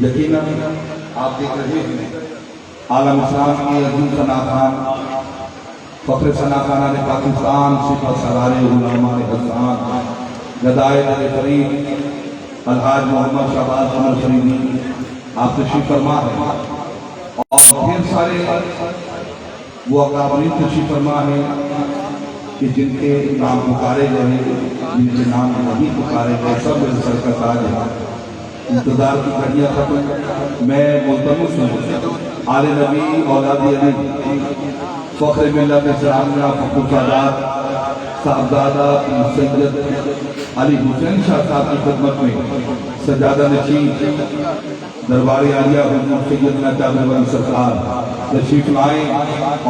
یقیناً آپ دیکھ رہے ہیں عالم اسلام کی عظیم ثنا خان فخر ثنا خان پاکستان سپہ سالار علماء حسان گدائے دل فرید الحاج محمد شہباز عمر فریدی آپ تشریف فرما ہے اور ڈھیر سارے وہ اکابرین تشریف فرما ہے کہ جن کے نام پکارے گئے جن کے نام نہیں پکارے گئے سب سر کا تاج ہے. انتظار کی گھڑیاں ختم. میں ملتمس ہوں آل نبی اولاد علی فخر ملت اسلامیہ فخر سادات صاحبزادہ سید علی حسین شاہ صاحب کی خدمت میں سجادہ نشین دربار عالیہ حضور سیدنا جابر بن سرکار تشریف لائیں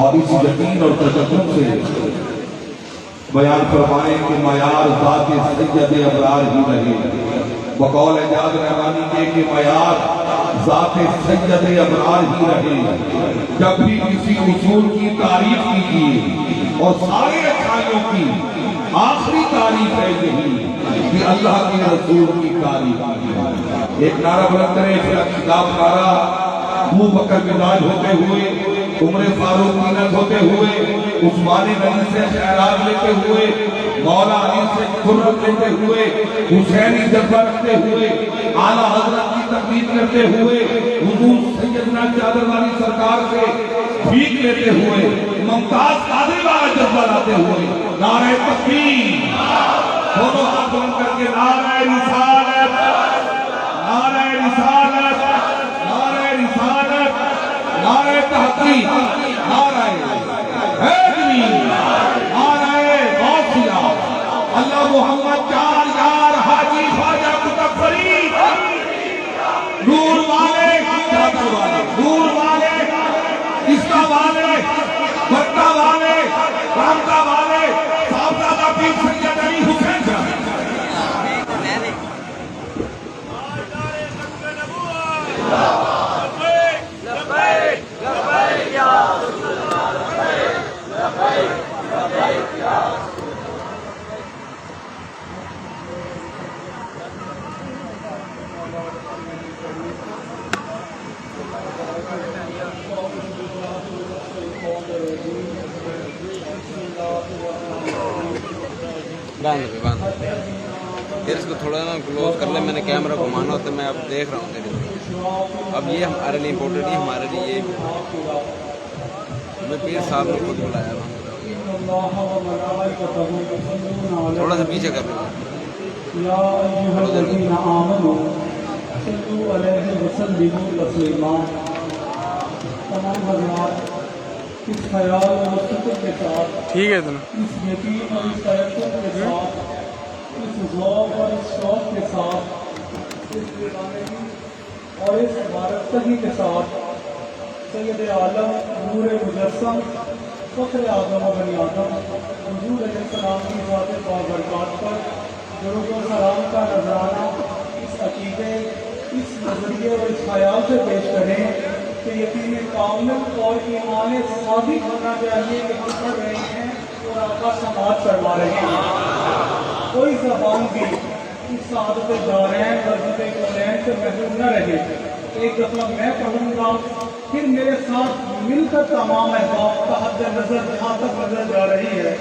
اور اس یقین اور تشکر سے بیان فرمائیں کہ معیار ذات سید ابرار ہی رہے. بقول اعجاز رحمانی کے کہ معیار ذات سید ابرار ہی رہے. جب بھی کسی اصول کی تعریف کیجیے اور سارے اچھائیوں کی آخری تعریف ہے یہی کہ اللہ کے رسول کی تعریف. ایک نعرہ بلند کریں پھر خطاب نعرہ ابو بکر بلال ہوتے ہوئے عمر فاروق مینت ہوتے ہوئے عثمان غنی سے خیرات لیتے ہوئے مولا علی سے خرم لیتے ہوئے حسینی جذبہ رکھتے ہوئے اعلیٰ حضرت کی تقدیر کرتے ہوئے حضور سیدنا چادر والی سرکار سے بھیک لیتے ہوئے ممتاز قادری والا جذبہ لاتے ہوئے نعرہ تکبیر دونوں ہاتھ بلند کر کے نعرہ رسالت نعرہ رسالت نعرہ رسالت نعرہ تحقیق نعرہ حیدری نعرہ غوثیہ اللہ محمد چار یار حاجی خواجہ قطب فرید نور والے چادر والے نور والے کستا والے بٹا والے رامتا والے صاحبزادہ پیر سید علی حسین شاہ. پھر اس کو تھوڑا نا کلوز کر لیں. میں نے کیمرہ گھمانا ہوتا ہے. میں اب دیکھ رہا ہوں تیرے اب یہ ہمارے لیے امپورٹنٹ نہیں ہمارے لیے میں پیر صاحب نے خود بلایا تھوڑا سا پیچھے کر لوں. تمام حضرات اس خیال اور فکر کے ساتھ ٹھیک ہے اس یقین اور اس توقع کے ساتھ اس ذوق اور اس شوق کے ساتھ اس دیوانگی اور اس وابستگی کے ساتھ سید عالم نور مجسم فخر اعظم و بنی آدم حضور علیہ السلام کی ذات بابرکات پر درود و سلام کا نذرانہ اس عقیدے اس نظریے اور اس خیال سے پیش کریں کہ یقین کامل اور ایمان ثابت ہونا چاہیے کہ ہم پڑھ رہے ہیں اور آقا سماعت فرما رہے ہیں. کوئی زبان بھی اس سعادت دارین وظیفے کونین سے محروم نہ رہے. ایک دفعہ میں پڑھوں گا پھر میرے ساتھ مل کر تمام احباب کا حد نظر جہاں تک نظر جا رہی ہے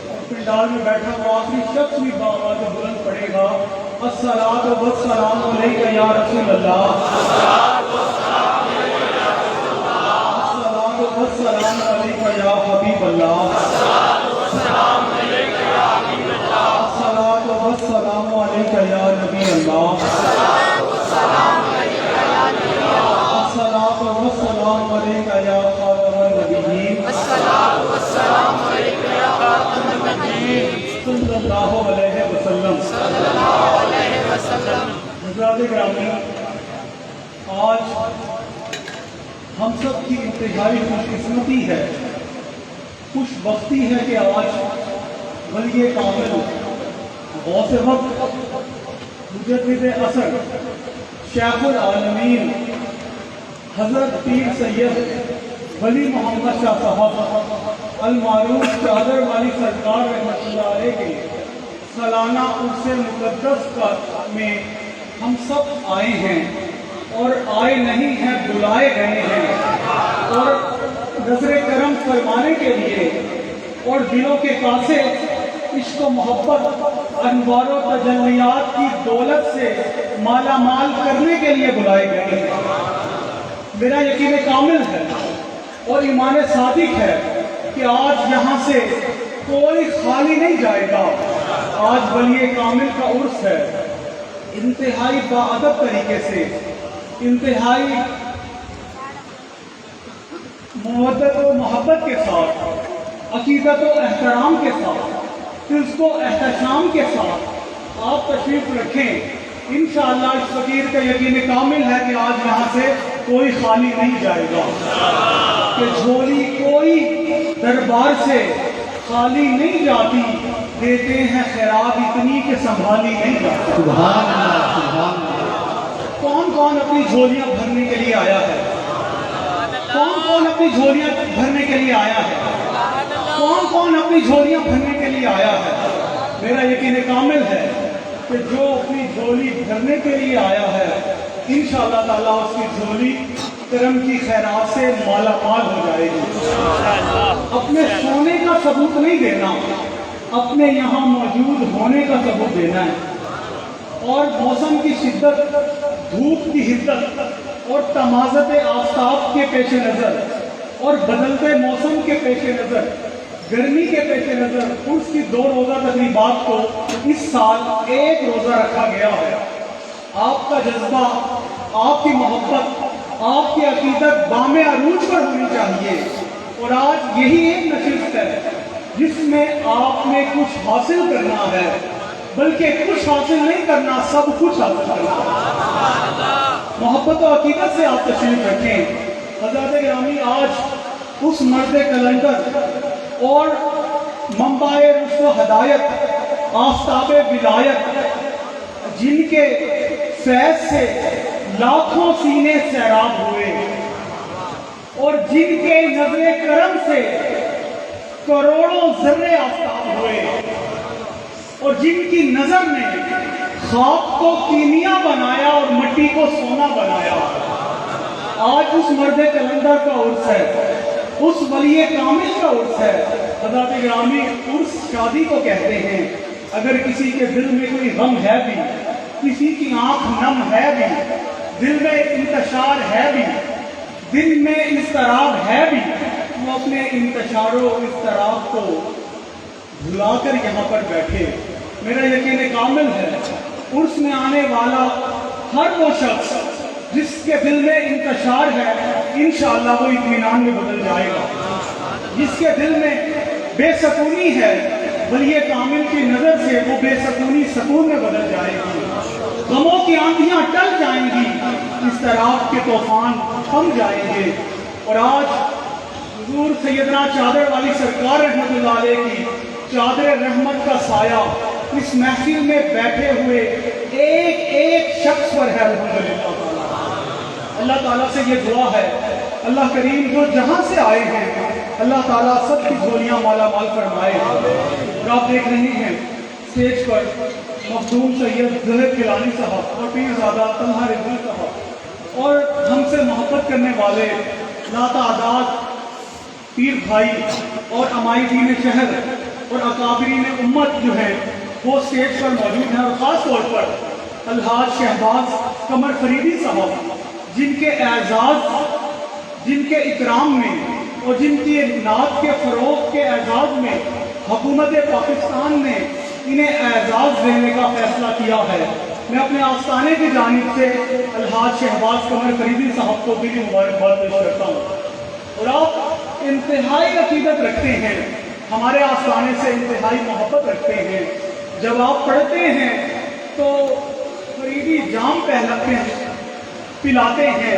اور پنڈال میں بیٹھا ہوا آخری شخص بھی باآواز بلند پڑھے گا الصلاۃ والسلام علیک یا رسول اللہ السلام علیکم یا حبیب اللہ السلام علیکم یا حبیب اللہ الصلاۃ والسلام علیکم یا نبی اللہ السلام علیکم یا نبی اللہ الصلاۃ والسلام علیکم یا خاتم النبیین الصلاۃ والسلام علیکم یا خاتم النبیین صلی اللہ علیہ وسلم صلی اللہ علیہ وسلم. حضرات گرامی آج ہم سب کی انتہائی خوش قسمتی ہے خوش بختی ہے کہ آج ولی کامل غوث وقت مجدد اثر شیخ العالمین حضرت پیر سید ولی محمد شاہ صاحب المعروف چادر والی سرکار رحمۃ اللہ علیہ کے سالانہ عرص مقدس میں ہم سب آئے ہیں اور آئے نہیں ہیں بلائے گئے ہیں اور نظر کرم فرمانے کے لیے اور دلوں کے کاسے عشق و محبت انوار و تجلیات کی دولت سے مالا مال کرنے کے لیے بلائے گئے ہیں۔ میرا یقین کامل ہے اور ایمان صادق ہے کہ آج یہاں سے کوئی خالی نہیں جائے گا۔ آج ولی کامل کا عرس ہے، انتہائی باادب طریقے سے، انتہائی مودت و محبت کے ساتھ، عقیدت و احترام کے ساتھ، عزت و احتشام کے ساتھ آپ تشریف رکھیں۔ انشاءاللہ اس فقیر کا یقین کامل ہے کہ آج یہاں سے کوئی خالی نہیں جائے گا، کہ جھولی کوئی دربار سے خالی نہیں جاتی، دیتے ہیں خیرات اتنی کہ سنبھالی نہیں جاتی۔ سبحان اللہ، سبحان اللہ۔ کون کون اپنی جھولیاں بھرنے کے لیے آیا ہے؟ کون کون اپنی جھولیاں بھرنے کے لیے آیا ہے؟ کون کون اپنی جھولیاں بھرنے کے لیے آیا ہے؟ میرا یقین کامل ہے کہ جو اپنی جھولی بھرنے کے لیے آیا ہے انشاءاللہ تعالیٰ اس کی جھولی کرم کی خیرات سے مالا مال ہو جائے گی۔ اپنے سونے کا ثبوت نہیں دینا، اپنے یہاں موجود ہونے کا ثبوت دینا ہے۔ اور موسم کی شدت، دھوپ کی حدت اور تمازت آفتاب کے پیش نظر اور بدلتے موسم کے پیش نظر، گرمی کے پیش نظر اس کی 2 روزہ تقریبات کو اس سال 1 روزہ رکھا گیا ہے۔ آپ کا جذبہ، آپ کی محبت، آپ کی عقیدت بام عروج پر ہونی چاہیے، اور آج یہی ایک نشست ہے جس میں آپ نے کچھ حاصل کرنا ہے، بلکہ کچھ حاصل نہیں کرنا، سب کچھ حاصل کرنا ہے۔ محبت و عقیدت سے آپ تشریف رکھیں۔ حضرات گرامی، آج اس مرد کلندر اور منبع رشد و ہدایت، آفتاب ولایت، جن کے فیض سے لاکھوں سینے سیراب ہوئے اور جن کے نظر کرم سے کروڑوں ذرے آفتاب ہوئے اور جن کی نظر نے خاک کو کیمیا بنایا اور مٹی کو سونا بنایا، آج اس مرد کلندر کا عرس ہے، اس ولی کامل کا عرس ہے۔ حضرات گرامی، عرس شادی کو کہتے ہیں۔ اگر کسی کے دل میں کوئی غم ہے بھی، کسی کی آنکھ نم ہے بھی، دل میں انتشار ہے بھی، دل میں اضطراب ہے بھی، وہ اپنے انتشار و اضطراب کو بھلا کر یہاں پر بیٹھے۔ میرا یقین کامل ہے عرس میں آنے والا ہر وہ شخص جس کے دل میں انتشار ہے انشاءاللہ وہ اطمینان میں بدل جائے گا۔ جس کے دل میں بے سکونی ہے ولی کامل کی نظر سے وہ بے سکونی سکون میں بدل جائے گی۔ غموں کی آندھیاں ٹل جائیں گی، اضطراب کے طوفان تھم جائیں گے۔ اور آج حضور سیدنا چادر والی سرکار رحمت اللہ علیہ کی چادر رحمت کا سایہ اس محفل میں بیٹھے ہوئے ایک ایک شخص پر ہے الحمدللہ۔ اللہ تعالیٰ سے یہ دعا ہے، اللہ کریم جو جہاں سے آئے ہیں اللہ تعالیٰ سب کی جھولیاں مالا مال فرمائے۔ اور آپ دیکھ رہے ہیں اسٹیج پر مخدوم سید ظہر گیلانی صاحب اور پیرزادہ طلحہ رضوی صاحب اور ہم سے محبت کرنے والے لاتعداد پیر بھائی اور امائی دین شہر اور اکابرین امت جو ہیں وہ اسٹیج پر موجود ہیں، اور خاص طور پر الحاج شہباز قمر فریدی صاحب جن کے اعزاز، جن کے اکرام میں اور جن کی نعت کے فروغ کے اعزاز میں حکومت پاکستان نے انہیں اعزاز دینے کا فیصلہ کیا ہے۔ میں اپنے آستانے کی جانب سے الحاج شہباز قمر فریدی صاحب کو بھی مبارکباد پیش کرتا ہوں۔ اور آپ انتہائی عقیدت رکھتے ہیں، ہمارے آستانے سے انتہائی محبت رکھتے ہیں۔ جب آپ پڑھتے ہیں تو فریدی جام پلاتے ہیں،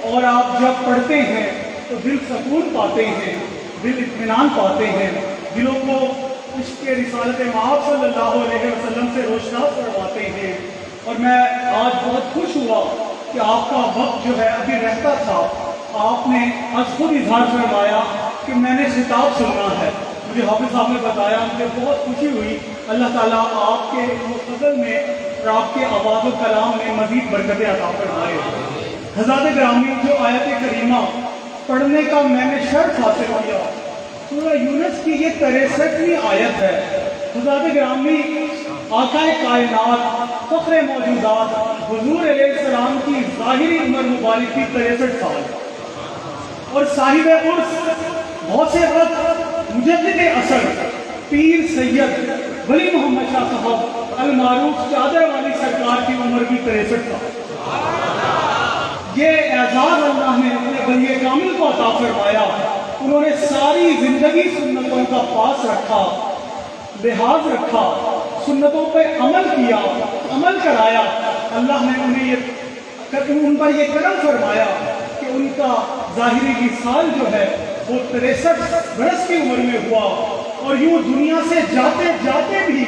اور آپ جب پڑھتے ہیں تو دل سکون پاتے ہیں، دل اطمینان پاتے ہیں، دلوں کو عشق کے رسالت مآب صلی اللہ علیہ وسلم سے روشناس کرواتے ہیں۔ اور میں آج بہت خوش ہوا کہ آپ کا وقت جو ہے ابھی رہتا تھا، آپ نے آج خود اظہار فرمایا کہ میں نے خطاب سننا ہے۔ مجھے حافظ صاحب نے بتایا، مجھے بہت خوشی ہوئی۔ اللہ تعالیٰ آپ کے فضل میں اور آپ کے آواز و کلام میں مزید برکتیں عطا فرمائے۔ حضرات گرامی، جو آیت کریمہ پڑھنے کا میں نے شرف حاصل کیا، سورہ یونس کی یہ 63ویں آیت ہے۔ حضرات گرامی، آقا کائنات فخر موجودات حضور علیہ السلام کی ظاہری عمر مبارک کی 63 سال، اور صاحب عرس غوث وقت مجدد اثر پیر سید ولی محمد شاہ صاحب المعروف چادر والی سرکار کی عمر بھی 63 سال۔ یہ اعزاز اللہ نے اپنے ولی کامل کو عطا فرمایا۔ انہوں نے ساری زندگی سنتوں کا پاس رکھا، لحاظ رکھا، سنتوں پہ عمل کیا، عمل کرایا۔ اللہ نے ان پر یہ کرم فرمایا کہ ان کا ظاہری وصال جو ہے وہ 63 برس کی عمر میں ہوا، اور یوں دنیا سے جاتے جاتے بھی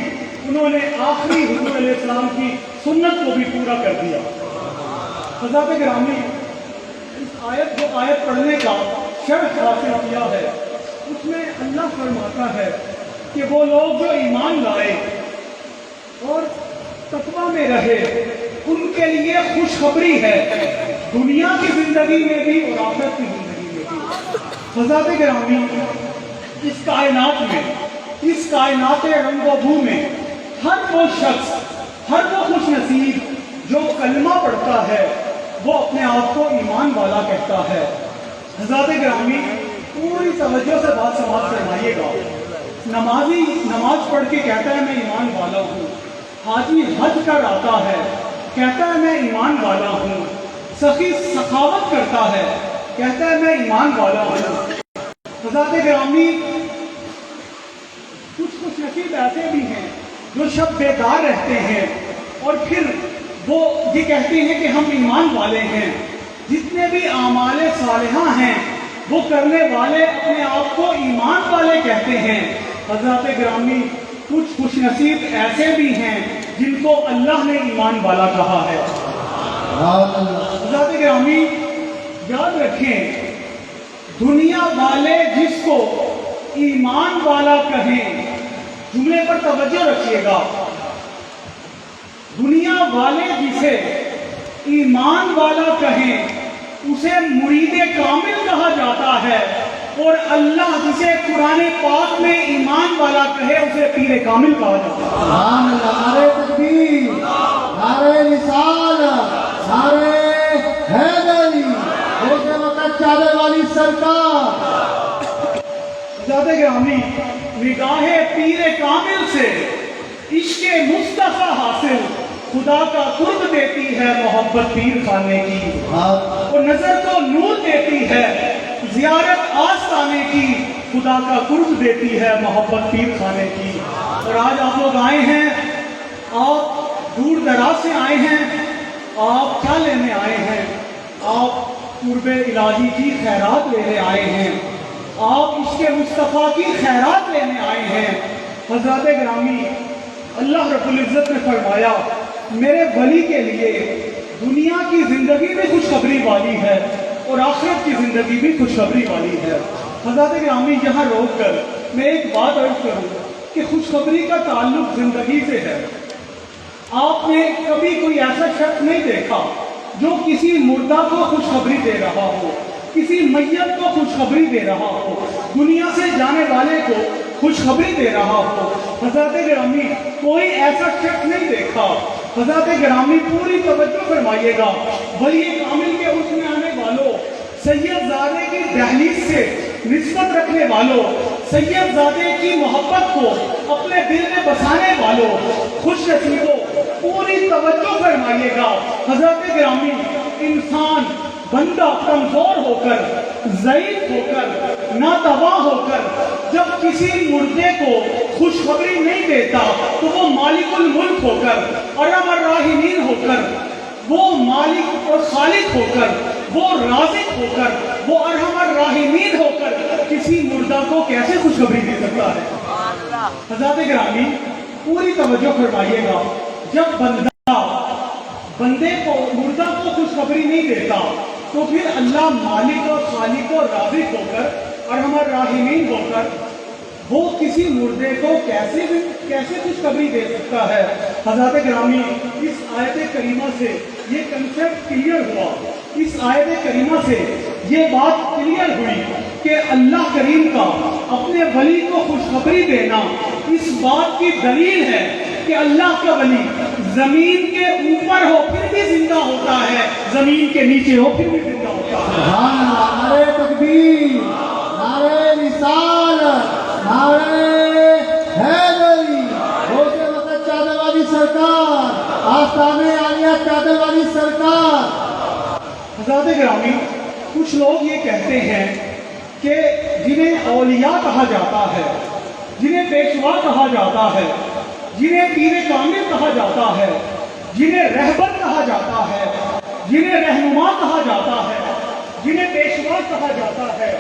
انہوں نے آخری حضور علیہ السلام کی سنت کو بھی پورا کر دیا۔ حضرات گرامی، اس آیت پڑھنے کا شرف حاصل کیا ہے، اس میں اللہ فرماتا ہے کہ وہ لوگ جو ایمان لائے اور تقوی میں رہے، ان کے لیے خوشخبری ہے، دنیا کی زندگی میں بھی اور آخرت کی زندگی میں بھی۔ حضرات گرامی، اس کائنات میں، اس کائنات رنگ و بو میں ہر وہ شخص، ہر وہ خوش نصیب جو کلمہ پڑھتا ہے وہ اپنے آپ کو ایمان والا کہتا ہے۔ حضرات گرامی، پوری توجہ سے بات سماعت فرمائیے گا۔ نمازی نماز پڑھ کے کہتا ہے میں ایمان والا ہوں، حاجی حج کر آتا ہے کہتا ہے میں ایمان والا ہوں، سخی سخاوت کرتا ہے کہتا ہے میں ایمان والا ہوں۔ حضرات گرامی، کچھ خوش نصیب ایسے بھی ہیں جو شب بیدار رہتے ہیں اور پھر وہ یہ کہتے ہیں کہ ہم ایمان والے ہیں، جتنے بھی اعمال صالحہ ہیں وہ کرنے والے اپنے آپ کو ایمان والے کہتے ہیں۔ حضرات گرامی، کچھ خوش نصیب ایسے بھی ہیں جن کو اللہ نے ایمان والا کہا ہے۔ حضرات گرامی، یاد رکھیں، دنیا والے جس کو ایمان والا کہیں، جملے پر توجہ رکھیے گا، دنیا والے جسے ایمان والا کہیں اسے مرید کامل کہا جاتا ہے، اور اللہ جسے قرآن پاک میں ایمان والا کہے اسے پیر کامل کہا جاتا ہے۔ سبحان اللہ، نعرہ تکبیر، نعرہ رسالت، نعرہ حیدری، روزے وقت چادر والی سرکار۔ حضرات گرامی، نگاہ پیر کامل سے عشق مصطفیٰ حاصل خدا کا قرب دیتی ہے محبت پیر خانے کی، اور نظر کو نور دیتی ہے زیارت آستانے کی، خدا کا قرب دیتی ہے محبت پیر خانے کی۔ اور آج آپ لوگ آئے ہیں، آپ دور دراز سے آئے ہیں، آپ کیا لینے آئے ہیں؟ آپ قرب الہی کی خیرات لینے آئے ہیں، آپ عشق مصطفیٰ کی خیرات لینے آئے ہیں۔ حضرات گرامی، اللہ رب العزت نے فرمایا میرے ولی کے لیے دنیا کی زندگی بھی خوشخبری والی ہے اور آخرت کی زندگی بھی خوشخبری والی ہے۔ حضرات گرامی، یہاں روک کر میں ایک بات عرض کروں کہ خوشخبری کا تعلق زندگی سے ہے۔ آپ نے کبھی کوئی ایسا شخص نہیں دیکھا جو کسی مردہ کو خوشخبری دے رہا ہو، کسی میت کو خوشخبری دے رہا ہو، دنیا سے جانے والے کو خوشخبری دے رہا ہو۔ حضرات گرامی، کوئی ایسا شخص نہیں دیکھا۔ حضرات گرامی، پوری توجہ فرمائیے گا، ولی کامل کے اس میں آنے والوں، سید زادے کی دہلیز سے نسبت رکھنے والوں، سید زادے کی محبت کو اپنے دل میں بسانے والوں، خوش نصیبوں، پوری توجہ فرمائیے گا۔ حضرات گرامی، انسان بندہ کمزور ہو کر، ضعیف ہو کر، ناتواں ہو کر جب کسی مردے کو خوشخبری نہیں دیتا تو وہ مالک الملک ہو کر، ارحم الراحمین ہو کر، وہ مالک اور خالق ہو کر، وہ رازق ہو کر، وہ ارحم الراحمین ہو کر کسی مردہ کو کیسے خوشخبری دے سکتا ہے؟ حضرات گرامی، پوری توجہ فرمائیے گا، جب بندے کو، مردہ کو خوشخبری نہیں دیتا تو پھر اللہ مالک اور خالق اور رازق ہو کر، ارحم الراحمین ہو کر وہ کسی مردے کو کیسے خوشخبری دے سکتا ہے؟ حضرات گرامی، اس آیت کریمہ سے یہ کنسیپٹ کلیئر ہوا، اس آیت کریمہ سے یہ بات کلیئر ہوئی کہ اللہ کریم کا اپنے ولی کو خوشخبری دینا اس بات کی دلیل ہے کہ اللہ کا ولی زمین کے اوپر ہو پھر بھی زندہ ہوتا ہے، زمین کے نیچے ہو پھر بھی زندہ ہوتا ہے۔ سبحان اللہ، نعرہ تکبیر، نعرہ رسالت، نعرہ حیدری، غوث وقت چادر والی سرکار، آستانِ عالیہ چادر والی سرکار۔ حضرات گرامی، کچھ لوگ یہ کہتے ہیں کہ جنہیں اولیاء کہا جاتا ہے، جنہیں پیشوا کہا جاتا ہے، جنہیں پیر کامل کہا جاتا ہے، جنہیں رہبر کہا جاتا ہے، جنہیں رہنما کہا جاتا ہے، جنہیں پیشوا کہا جاتا ہے،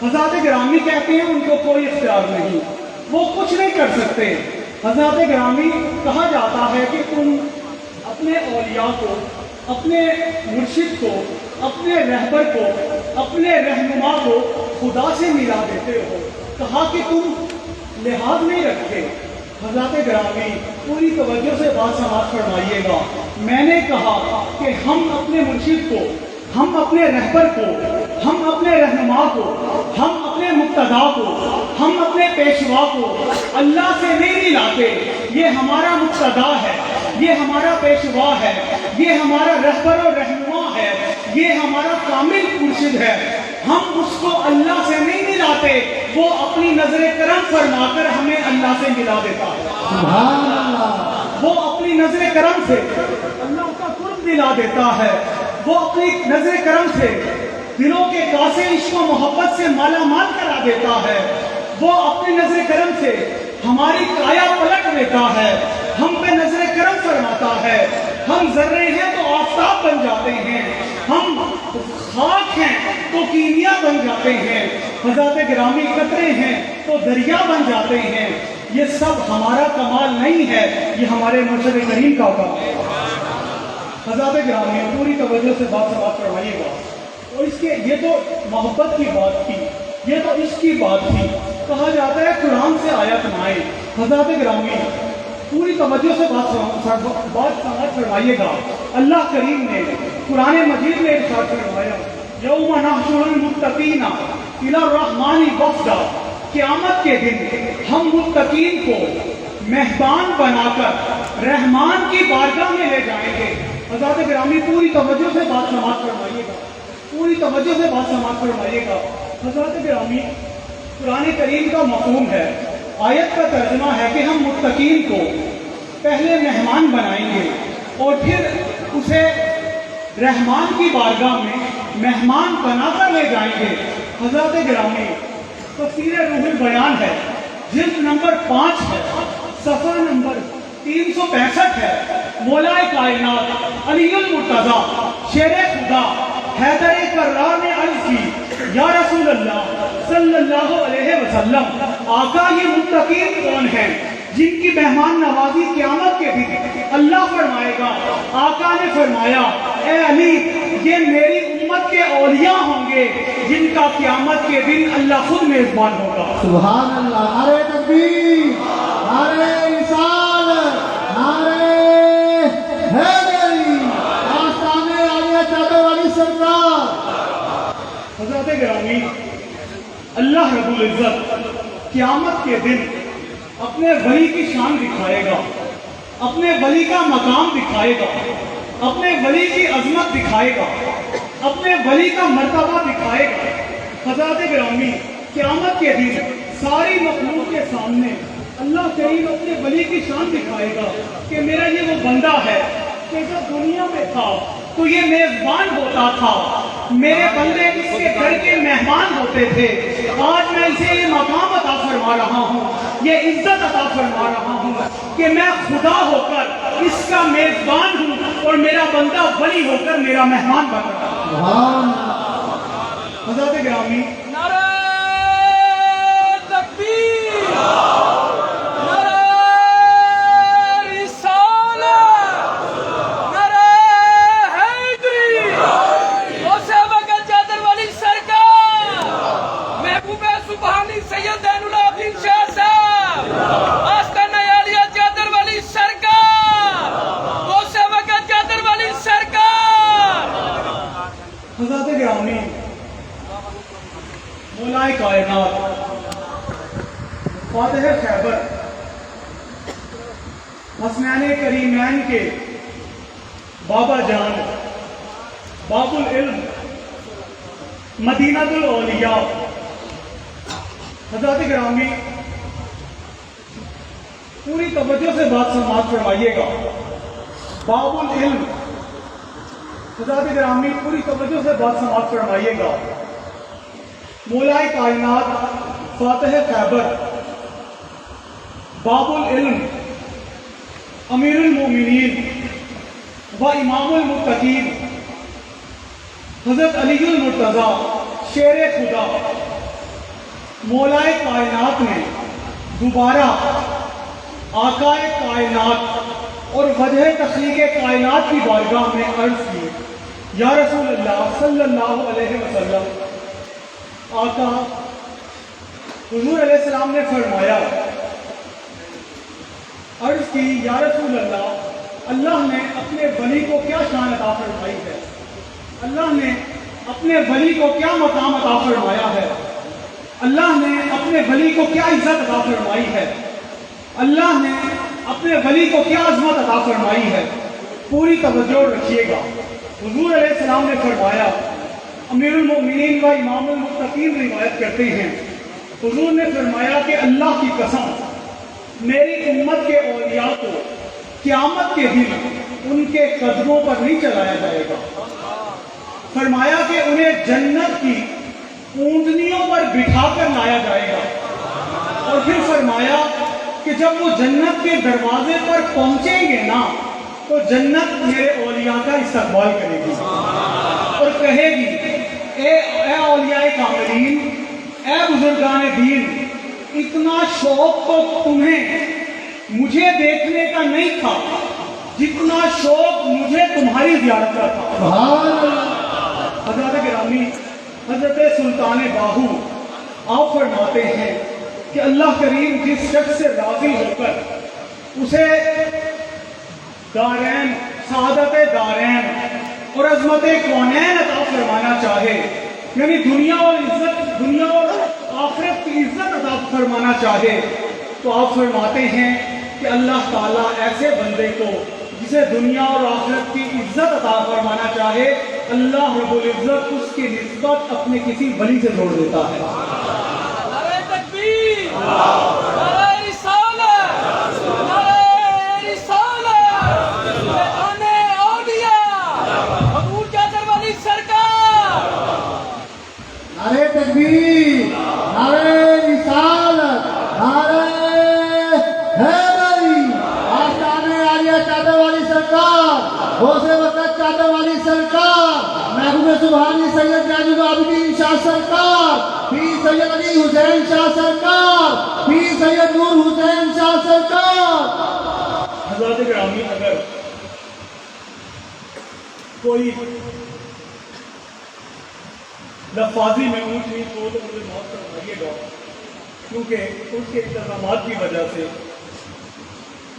حضرات گرامی کہتے ہیں ان کو کوئی اختیار نہیں، وہ کچھ نہیں کر سکتے۔ حضرات گرامی، کہا جاتا ہے کہ تم اپنے اولیاء کو، اپنے مرشد کو، اپنے رہبر کو، اپنے رہنما کو خدا سے ملا دیتے ہو، کہا کہ تم لحاظ نہیں رکھتے۔ حضرات گرامی، پوری توجہ سے بات سماعت فرمائیے گا۔ میں نے کہا کہ ہم اپنے مرشد کو، ہم اپنے رہبر کو، ہم اپنے رہنما کو، ہم اپنے مقتدا کو، ہم اپنے پیشوا کو اللہ سے نہیں ملاتے۔ یہ ہمارا مقتدا ہے، یہ ہمارا پیشوا ہے، یہ ہمارا رہبر اور رہنما ہے، یہ ہمارا کامل مرشد ہے۔ ہم اس کو اللہ سے نہیں ملاتے، وہ اپنی نظر کرم فرما کر ہمیں اللہ سے ملا دیتا ہے۔ سبحان اللہ، وہ اپنی نظر کرم سے اللہ کا قرب دلا دیتا ہے، وہ اپنی نظر کرم سے دلوں کے کاسے عشق و محبت سے مالا مال کرا دیتا ہے، وہ اپنی نظر کرم سے ہماری کایا پلٹ دیتا ہے، ہم پہ نظر کرم فرماتا ہے۔ ہم ذرے ہیں تو آفتاب بن جاتے ہیں، ہم خاک ہیں تو کیمیا بن جاتے ہیں، حضرات گرامی قطرے ہیں تو دریا بن جاتے ہیں۔ یہ سب ہمارا کمال نہیں ہے، یہ ہمارے مرشد کریم کا کام ہے۔ حضرات گرامی، پوری توجہ سے بات سماعت فرمائیے گا۔ اور اس کے یہ تو محبت کی بات تھی، یہ تو عشق کی بات تھی۔ کہا جاتا ہے قرآن سے آیت نائے۔ حضرات گرامی، پوری توجہ سے بات سماعت فرمائیے گا۔ اللہ کریم نے قرآن مجید میں ارشاد فرمایا، یوم نحشر المتقین الی الرحمن وفدا، قیامت کے دن ہم متقین کو مہمان بنا کر رحمان کی بارگاہ میں لے جائیں گے۔ حضرات گرامی، پوری توجہ سے بات سماعت فرمائیے گا، پوری توجہ سے بات سماعت فرمائیے گا۔ حضرات گرامی، قرآن کریم کا مفہوم ہے، آیت کا ترجمہ ہے کہ ہم متقین کو پہلے مہمان بنائیں گے اور پھر اسے رحمان کی بارگاہ میں مہمان بنا کر لے جائیں گے۔ حضرات گرامی، تفسیر روح البیان ہے، جلد نمبر 5 ہے، صفحہ نمبر 365 ہے۔ مولا کائنات علی المرتضی شیر خدا حیدر کرار نے عرض کی، یا رسول اللہ صلی اللہ علیہ وسلم، آقا یہ متقین کون ہیں جن کی مہمان نوازی قیامت کے دن اللہ فرمائے گا؟ آقا نے فرمایا، اے علی، یہ میری امت کے اولیاء ہوں گے جن کا قیامت کے دن اللہ خود میزبان ہوگا۔ سبحان اللہ، نعرہ تکبیر، نعرہ رسالت، نعرہ حیدری، آستانِ عالیہ چادر والی سرکار۔ حضرات گرامی، اللہ رب العزت قیامت کے دن اپنے ولی کی شان دکھائے گا، اپنے ولی کا مقام دکھائے گا، اپنے ولی کی عظمت دکھائے گا، اپنے ولی کا مرتبہ دکھائے گا۔ حضرات گرامی، قیامت کے دن ساری مخلوق کے سامنے اللہ کریم اپنے ولی کی شان دکھائے گا کہ میرا یہ وہ بندہ ہے کہ جب دنیا میں تھا تو یہ میزبان ہوتا تھا، میرے بندے اس کے گھر کے مہمان ہوتے تھے، آج میں اسے یہ مقام عطا فرما رہا ہوں، یہ عزت عطا فرما رہا ہوں کہ میں خدا ہو کر اس کا میزبان ہوں اور میرا بندہ ولی ہو کر میرا مہمان بن رہا ہے۔ حضرات گرامی، نعرہ تکبیر، نعرہ رسالت، نعرہ حیدری، غوث وقت چادر والی سرکار، محبوب سبحانی سید زین العابدین شاہ صاحب، آستانہ عالیہ چادر والی سرکار، غوث فاتح خیبر حسنین کریمین کے بابا جان باب العلم مدینہ الاولیاء حضرات گرامی پوری توجہ سے بات سماعت فرمائیے گا. باب العلم حضرات گرامی پوری توجہ سے بات سماعت فرمائیے گا. مولائے کائنات فاتح خیبر باب العلم امیر المومنین و امام المتقین حضرت علی المرتضی شیر خدا مولا کائنات نے دوبارہ آقا کائنات اور وجہ تخلیق کائنات کی بارگاہ میں عرض کی، یا رسول اللہ صلی اللہ علیہ وسلم. آقا حضور علیہ السلام نے فرمایا، عرض کی یا رسول اللہ، اللہ نے اپنے ولی کو کیا شان عطا فرمائی ہے، اللہ نے اپنے ولی کو کیا مقام عطا فرمایا ہے، اللہ نے اپنے ولی کو کیا عزت عطا فرمائی ہے، اللہ نے اپنے ولی کو کیا عظمت عطا فرمائی ہے. پوری توجہ رکھیے گا. حضور علیہ السلام نے فرمایا، امیر المومنین و امام المتقین روایت کرتے ہیں، حضور نے فرمایا کہ اللہ کی قسم، میری امت کے اولیاء کو قیامت کے دن ان کے قدموں پر نہیں چلایا جائے گا. فرمایا کہ انہیں جنت کی اونٹنیوں پر بٹھا کر لایا جائے گا، اور پھر فرمایا کہ جب وہ جنت کے دروازے پر پہنچیں گے نا تو جنت میرے اولیاء کا استقبال کرے گی اور کہے گی، اے اولیاء کاملین، اے بزرگان دین، اتنا شوق تو تمہیں مجھے دیکھنے کا نہیں تھا جتنا شوق مجھے تمہاری زیارت کا تھا. حضرت گرامی، حضرت سلطان باہو آپ فرماتے ہیں کہ اللہ کریم جس شخص سے راضی ہو کر اسے دارین، سعادت دارین اور عظمت کونین عطا فرمانا چاہے، یعنی دنیا اور آخرت کی عزت عطا فرمانا چاہے، تو آپ فرماتے ہیں کہ اللہ تعالیٰ ایسے بندے کو جسے دنیا اور آخرت کی عزت عطا فرمانا چاہے، اللہ رب العزت اس کی نسبت اپنے کسی ولی سے جوڑ دیتا ہے. نعرہ تکبیر، نعرہ رسالت، نعرہ رسالت، شیطان اولیاء، حضور چادر والی سرکار. نعرہ تکبیر، نعرہ رسالت، نعرہ حیدری، آستانِ عالیہ چادر والی سرکار، غوث وقت چادر والی سرکار، محبوب سبحانی سید زین العابدین شاہ سرکار، پیر سید علی حسین شاہ سرکار، پیر سید نور حسین شاہ سرکار. حضرات گرامی، اگر کوئی لفاظی میں اونچ نیچ ہو تو مجھے معاف فرمائیے گا، کیونکہ اس کے انتظامات کی وجہ سے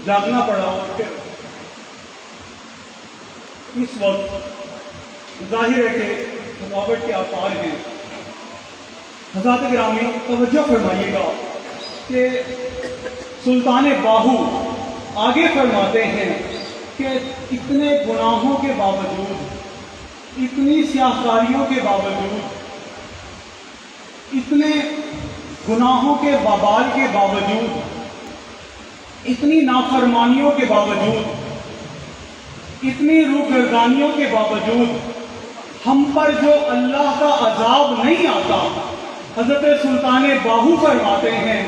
جاگنا پڑا اور پھر اس وقت ظاہر ہے کہ رکاوٹ کے آثار ہیں. حضرات گرامی، توجہ فرمائیے گا کہ سلطان باہو آگے فرماتے ہیں کہ اتنے گناہوں کے باوجود، اتنی سیاہکاریوں کے باوجود، اتنے گناہوں کے وبال کے باوجود، اتنی نافرمانیوں کے باوجود، اتنی روگردانیوں کے باوجود ہم پر جو اللہ کا عذاب نہیں آتا، حضرت سلطان باہو فرماتے ہیں،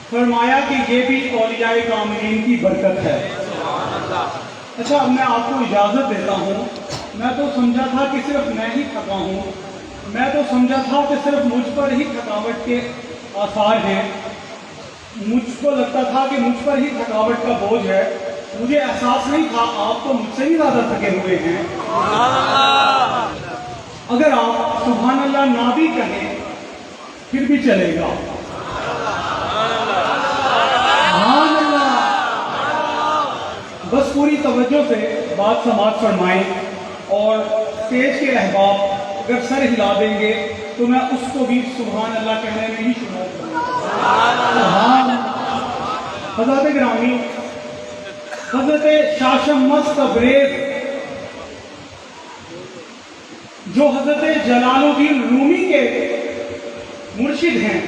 فرمایا کہ یہ بھی اولیاء کاملین کی برکت ہے. اچھا، اب میں آپ کو اجازت دیتا ہوں. میں تو سمجھا تھا کہ صرف میں ہی تھکا ہوں، میں تو سمجھا تھا کہ صرف مجھ پر ہی تھکاوٹ کے آثار ہیں، مجھ کو لگتا تھا کہ مجھ پر ہی تھکاوٹ کا بوجھ ہے. مجھے احساس نہیں تھا آپ تو مجھ سے ہی زیادہ تھکے ہوئے ہیں. اگر آپ سبحان اللہ نہ بھی کہیں پھر بھی چلے گا. سبحان اللہ. بس پوری توجہ سے بات سماعت فرمائیں، اور اسٹیج کے احباب اگر سر ہلا دیں گے تو میں اس کو بھی سبحان اللہ کہنے میں ہی شمار کروں گا. حضرات گرامی، حضرت شاہ شمس تبریز جو حضرت جلال الدین رومی کے مرشد ہیں،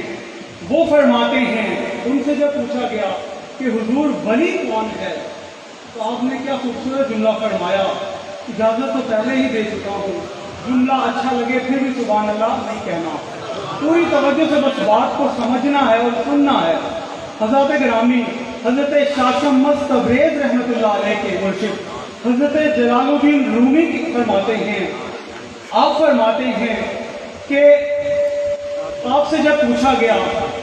وہ فرماتے ہیں، ان سے جب پوچھا گیا کہ حضور ولی کون ہے تو آپ نے کیا خوبصورت جملہ فرمایا، اجازت تو پہلے ہی دے چکا ہوں، جملہ اچھا لگے پھر بھی سبحان اللہ نہیں کہنا، پوری توجہ سے بس بات کو سمجھنا ہے اور سننا ہے۔ حضرات گرامی، حضرت شاہ شمس تبریز رحمۃ اللہ علیہ کے مرشد حضرت جلال الدین رومی فرماتے ہیں، آپ فرماتے ہیں کہ آپ سے جب پوچھا گیا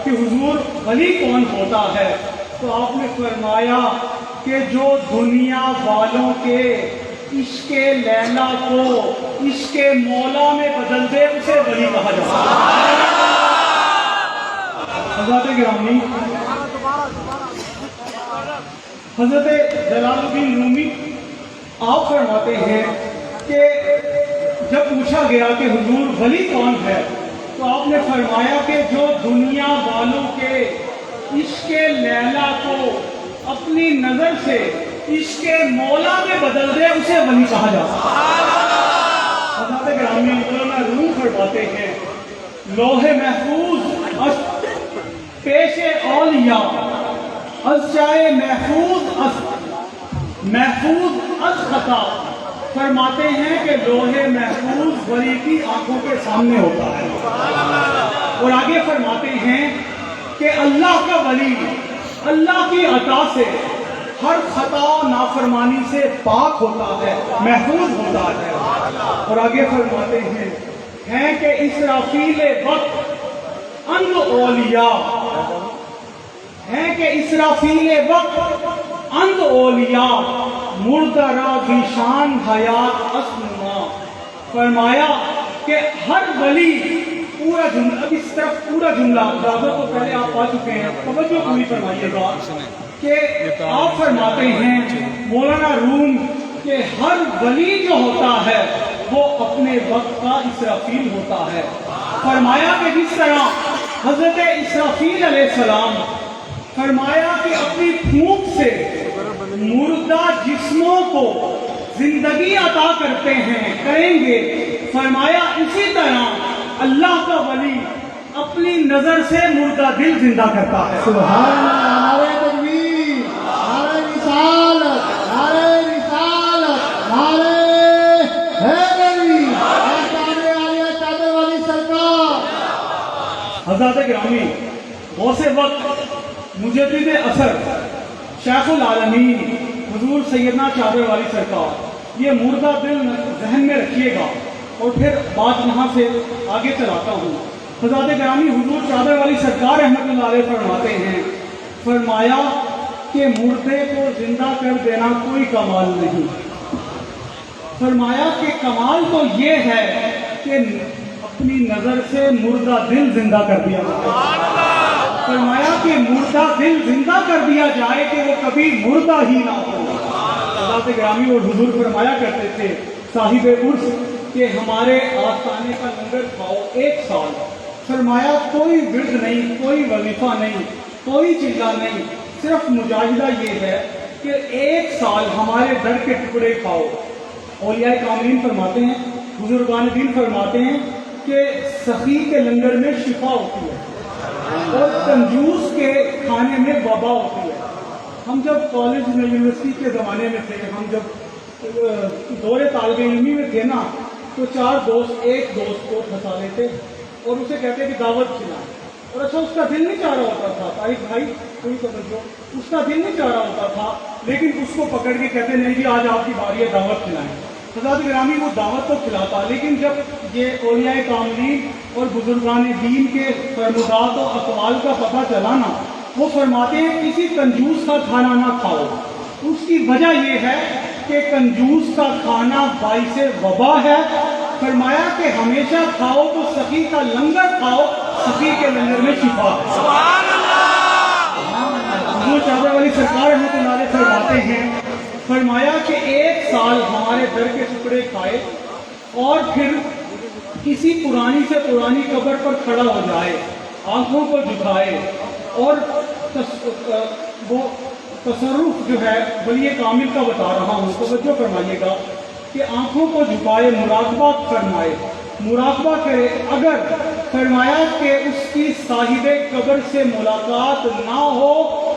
کہ حضور ولی کون ہوتا ہے تو آپ نے فرمایا کہ جو دنیا والوں کے عشق لیلا کو عشق مولا میں بدل دے اسے ولی کہا جاتا ہے۔ حضرات گرامی، حضرت جلال الدین رومی آپ فرماتے ہیں کہ جب پوچھا گیا کہ حضور ولی کون ہے تو آپ نے فرمایا کہ جو دنیا والوں کے عشق لیلا کو اپنی نظر سے عشق مولا میں بدل دے اسے ولی کہا جاتا ہے۔ حضرات گرامی، مولانا روم فرماتے ہیں، لوح محفوظ پیش اولیاء از جائے محفوظ از خطا، فرماتے ہیں کہ لوح محفوظ ولی کی آنکھوں کے سامنے ہوتا ہے، اور آگے فرماتے ہیں کہ اللہ کا ولی اللہ کی عطا سے ہر خطا و نافرمانی سے پاک ہوتا ہے، محفوظ ہوتا ہے، اور آگے فرماتے ہیں کہ اسرافیل وقت اند اولیاء اسرافیل وقت اند اولیاء مردہ را ذیشان حیات اسما، فرمایا کہ ہر ولی پورا جملہ، اب اس طرف پورا جملہ اجازت تو پہلے آپ پا چکے ہیں، توجہ پوری فرمائیے گا کہ آپ فرماتے ہیں مولانا روم کہ ہر ولی جو ہوتا ہے وہ اپنے وقت کا اسرافیل ہوتا ہے، فرمایا کہ جس طرح حضرت اسرافیل علیہ السلام فرمایا کہ اپنی پھونک سے مردہ جسموں کو زندگی عطا کرتے ہیں، کریں گے، فرمایا اسی طرح اللہ کا ولی اپنی نظر سے مردہ دل زندہ کرتا ہے۔ سبحان اللہ، نعرہ تکبیر، نعرہ رسالت، نعرہ رسالت، نعرہ حیدری، احسان عالیہ چادر والی سرکار۔ حضرات گرامی، غوث وقت مجدد اثر شیخ العالمین حضور سیدنا چادر والی سرکار، یہ مردہ دل ذہن میں رکھیے گا اور پھر بات یہاں سے آگے چلاتا ہوں۔ حضرات گرامی، حضور چادر والی سرکار رحمۃ اللہ علیہ فرماتے ہیں، فرمایا کہ مردے کو زندہ کر دینا کوئی کمال نہیں، فرمایا کہ کمال تو یہ ہے کہ اپنی نظر سے مردہ دل زندہ کر دیا جائے، فرمایا کہ مردہ دل زندہ کر دیا جائے کہ وہ کبھی مردہ ہی نہ ہو۔ حضرات گرامی، اور حضور فرمایا کرتے تھے صاحب عرس کہ ہمارے آستانے کا لنگر کھاؤ 1 سال، فرمایا کوئی ورد نہیں، کوئی وظیفہ نہیں، کوئی چیزہ نہیں، صرف مجاہدہ یہ ہے کہ 1 سال ہمارے در کے ٹکڑے کھاؤ۔ اولیاء کاملین فرماتے ہیں، بزرگان دین فرماتے ہیں کہ سخی کے لنگر میں شفا ہوتی ہے اور کنجوس کے کھانے میں وبا ہوتی ہے۔ ہم جب کالج میں یونیورسٹی کے زمانے میں تھے، ہم جب دور طالب علمی میں تھے نا، تو 4 دوست ایک دوست کو پھنسا لیتے اور اسے کہتے کہ دعوت کھلائیں، اور اچھا اس کا دل نہیں چاہ رہا ہوتا تھا، طارق بھائی کوئی سمجھو، اس کا دل نہیں چاہ رہا ہوتا تھا، لیکن اس کو پکڑ کے کہتے نہیں جی آج آپ کی باری ہے، دعوت کھلائیں۔ حضرات گرامی، وہ دعوت تو کھلاتا، لیکن جب یہ اولیاء کاملین اور بزرگان دین کے فرمودات و اقوال کا پتہ چلا نا، وہ فرماتے ہیں کسی کنجوس کا کھانا نہ کھاؤ۔ اس کی وجہ یہ ہے کہ کنجوس کا کھانا باعث وبا ہے، فرمایا کہ ہمیشہ کھاؤ تو سخی کا لنگر کھاؤ، سخی کے لنگر میں شفا ہے۔ حضور چادر والی سرکار رحمۃ اللہ علیہ فرماتے ہیں، فرمایا کہ 1 سال ہمارے در کے ٹکڑے کھائے اور پھر کسی پرانی سے پرانی قبر پر کھڑا ہو جائے، آنکھوں کو جھکائے اور وہ تصرف جو ہے ولی کامل کا بتا رہا ہوں، توجہ فرمائیے گا کہ آنکھوں کو جھکائے مراقبہ فرمائے، مراقبہ کرے، اگر فرمایا کہ اس کی صاحب قبر سے ملاقات نہ ہو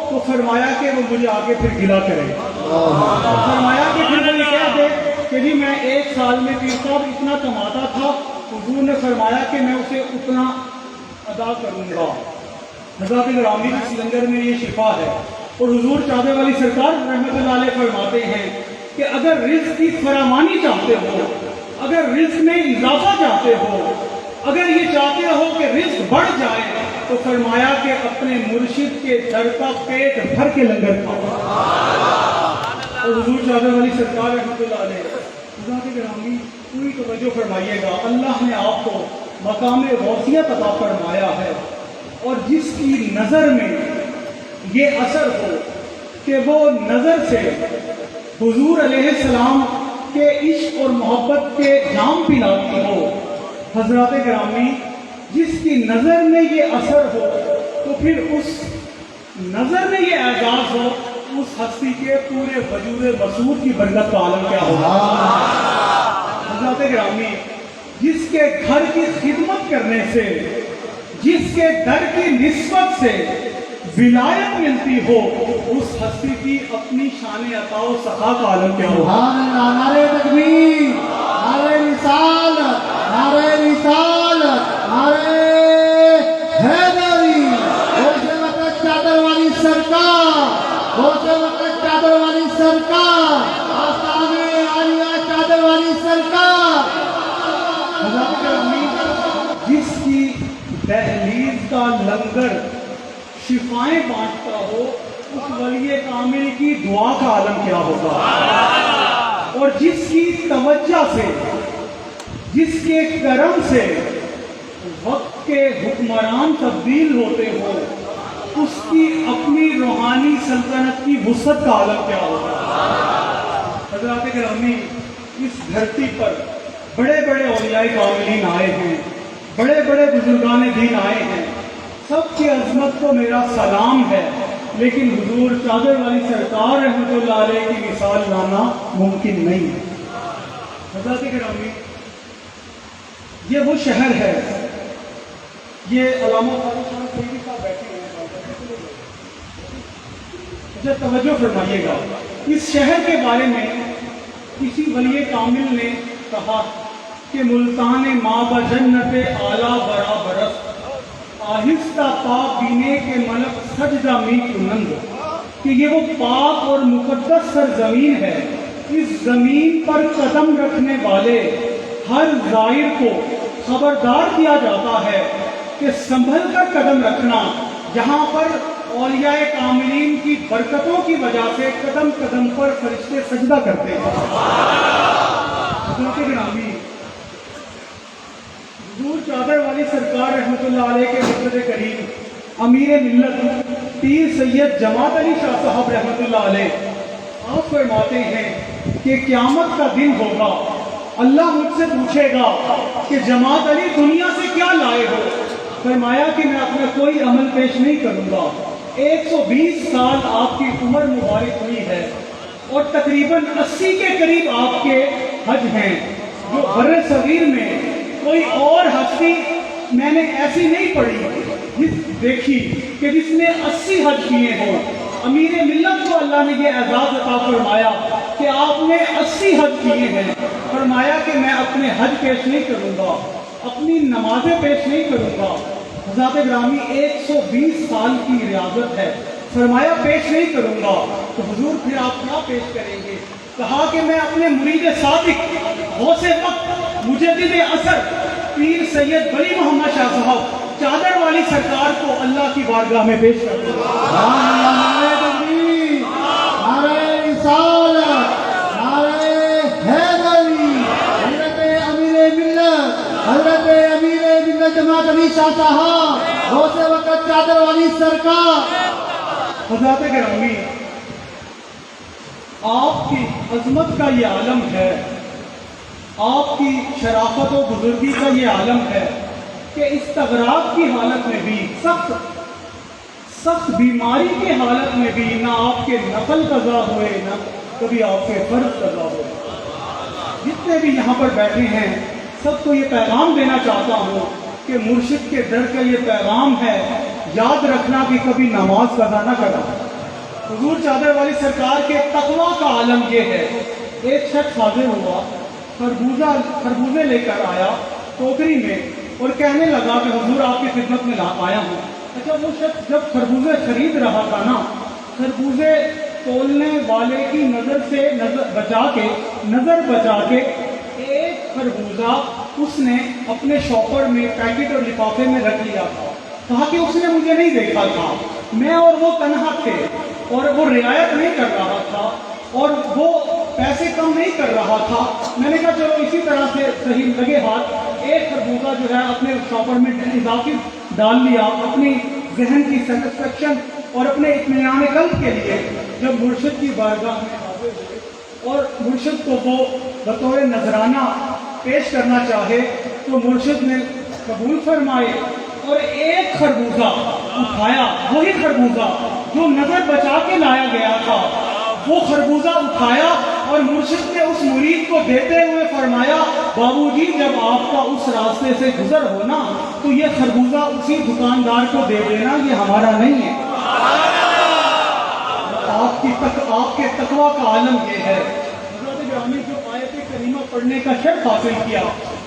تو فرمایا کہ وہ مجھے آگے پھر گلا کرے، فرمایا کہ پھر وہ یہ کہہ دے کہ جی میں 1 سال میں پیر صاحب اتنا کماتا تھا، حضور نے فرمایا کہ میں اسے اتنا ادا کروں گا۔ حضرت گرامی اس لنگر میں یہ شفا ہے، اور حضور چادر والی سرکار رحمۃ اللہ علیہ فرماتے ہیں کہ اگر رزق کی فراوانی چاہتے ہو، اگر رزق میں اضافہ چاہتے ہو، اگر یہ چاہتے ہو کہ رزق بڑھ جائے تو فرمایا کہ اپنے مرشد کے در کا پیٹ بھر کے لنگر کھاؤ۔ اور حضور چادر والی سرکار رحمۃ اللہ علیہ، حضرت گرامی پوری توجہ فرمائیے گا، اللہ نے آپ کو مقام غوثیت عطا فرمایا ہے، اور جس کی نظر میں یہ اثر ہو کہ وہ نظر سے حضور علیہ السلام کے عشق اور محبت کے جام پلاتی ہو، حضرات گرامی جس کی نظر میں یہ اثر ہو تو پھر اس نظر میں یہ اعزاز ہو، اس ہستی کے پورے وجود مسعود کی برکت کا عالم کیا ہوگا۔ حضرات گرامی جس کے گھر کی خدمت کرنے سے، جس کے در کی نسبت سے ولایت ملتی ہو، اس ہستی کی اپنی شان عطا و سخا کا عالم کیا ہوگا۔ نعرہ تکبیر، نعرہ رسالت، نعرہ رسالت، نعرہ حیدری، غوث وقت چادر والی سرکار، غوث وقت چادر والی سرکار، آستان عالیہ چادر والی سرکار۔ حضرت گرامی جس کی دہلیز کا لنگر شفائیں بانٹتا ہو، اس ولی کامل کی دعا کا عالم کیا ہوگا۔ اور جس کی توجہ سے، جس کے کرم سے وقت کے حکمران تبدیل ہوتے ہو، اس کی اپنی روحانی سلطنت کی وسعت کا عالم کیا ہوگا۔ حضرات گرامی اس دھرتی پر بڑے بڑے اولیاء کاملین آئے ہیں، بڑے بڑے بزرگان دین آئے ہیں، سب کی عظمت کو میرا سلام ہے، لیکن حضور چادر والی سرکار رحمۃ اللہ علیہ کی مثال لانا ممکن نہیں ہے۔ حضرات گرامی یہ وہ شہر ہے، یہ علامہ فاروق خان سیدی صاحب بیٹھے ہیں، مجھے توجہ فرمائیے گا، اس شہر کے بارے میں کسی ولی کامل نے کہا کہ ملتان ماں بجنت اعلیٰ برا برس، آہستہ پا پینے کے ملک سجدہ می کنند، کہ یہ وہ پاک اور مقدس سرزمین ہے، اس زمین پر قدم رکھنے والے ہر زائر کو خبردار کیا جاتا ہے کہ سنبھل کر قدم رکھنا، یہاں پر اولیاء کاملین کی برکتوں کی وجہ سے قدم قدم پر فرشتے سجدہ کرتے ہیں۔ حضرت گرامی حضور چادر والی سرکار رحمۃ اللہ علیہ کے مقصد کریم امیر ملت پیر سید جماعت علی شاہ صاحب رحمۃ اللہ علیہ آپ فرماتے ہیں کہ قیامت کا دن ہوگا، اللہ مجھ سے پوچھے گا کہ جماعت علی دنیا سے کیا لائے ہو؟ فرمایا کہ میں اپنا کوئی عمل پیش نہیں کروں گا۔ 120 سال آپ کی عمر مبارک ہوئی ہے اور تقریباً 80 کے قریب آپ کے حج ہیں، جو بر صغیر میں کوئی اور ہستی میں نے ایسی نہیں پڑھی دیکھی کہ جس نے 80 حج کیے ہوں۔ امیر ملت کو اللہ نے یہ اعزاز عطا فرمایا کہ آپ نے 80 حج کیے ہیں، فرمایا کہ میں اپنے حج پیش نہیں کروں گا، اپنی نمازیں پیش نہیں کروں گا۔ حضرات گرامی 120 سال کی ریاضت ہے، فرمایا پیش نہیں کروں گا، تو حضور پھر آپ کیا پیش کریں گے؟ کہا کہ میں اپنے مرید صادق غوث وقت مجدد اثر پیر سید ولی محمد شاہ صاحب چادر والی سرکار کو اللہ کی بارگاہ میں پیش کر دوں گا۔ نعرہ تکبیر، نعرہ رسالت، نعرہ حیدری، حضرت امیر ملت، حضرت امیر ملت جماعت علی شاہ صاحب غوث وقت چادر والی سرکار۔ حضرات گرامی آپ کی عظمت کا یہ عالم ہے، آپ کی شرافت و بزرگی کا یہ عالم ہے کہ استغراق کی حالت میں بھی، سخت بیماری کی حالت میں بھی نہ آپ کے نفل قضا ہوئے نہ کبھی آپ کے فرض قضا ہوئے۔ جتنے بھی یہاں پر بیٹھے ہیں سب کو یہ پیغام دینا چاہتا ہوں کہ مرشد کے در کا یہ پیغام ہے، یاد رکھنا کہ کبھی نماز قضا نہ کرنا۔ حضور چادر والی سرکار کے تقویٰ کا عالم یہ ہے، ایک شخص حاضر ہوا، خربوزے لے کر آیا ٹوکری میں اور کہنے لگا کہ حضور آپ کی خدمت میں آیا ہوں۔ اچھا وہ شخص جب خربوزے خرید رہا تھا نا، خربوزے تولنے والے کی نظر بچا کے ایک خربوزہ اس نے اپنے شاپر میں پیکٹ اور لفافے میں رکھ لیا تھا۔ کہا کہ اس نے مجھے نہیں دیکھا تھا، میں اور وہ تنہا تھے اور وہ رعایت نہیں کر رہا تھا اور وہ پیسے کم نہیں کر رہا تھا۔ میں نے کہا چلو اسی طرح سے صحیح لگے ہاتھ ایک خربوزہ جو ہے اپنے شاپر میں اضافی ڈال لیا، اپنی ذہن کی سیٹسفیکشن اور اپنے اطمینان قلب کے لیے جب مرشد کی بارگاہ میں حاضر ہوئے اور مرشد کو وہ بطور نذرانہ پیش کرنا چاہے تو مرشد نے قبول فرمائے اور ایک خربوزہ اٹھایا، وہی خربوزہ جو نظر بچا کے لایا گیا تھا، وہ خربوزہ اٹھایا اور مرشد نے اس مرید کو دیتے ہوئے فرمایا بابو جی جب آپ کا اس راستے سے گزر ہونا تو یہ خربوزہ اسی دکاندار کو دے دینا، یہ ہمارا نہیں ہے۔ آپ کے تقویٰ کا عالم یہ ہے۔ حضرت گرامی جو آیت کریمہ پڑھنے کا شرف حاصل کیا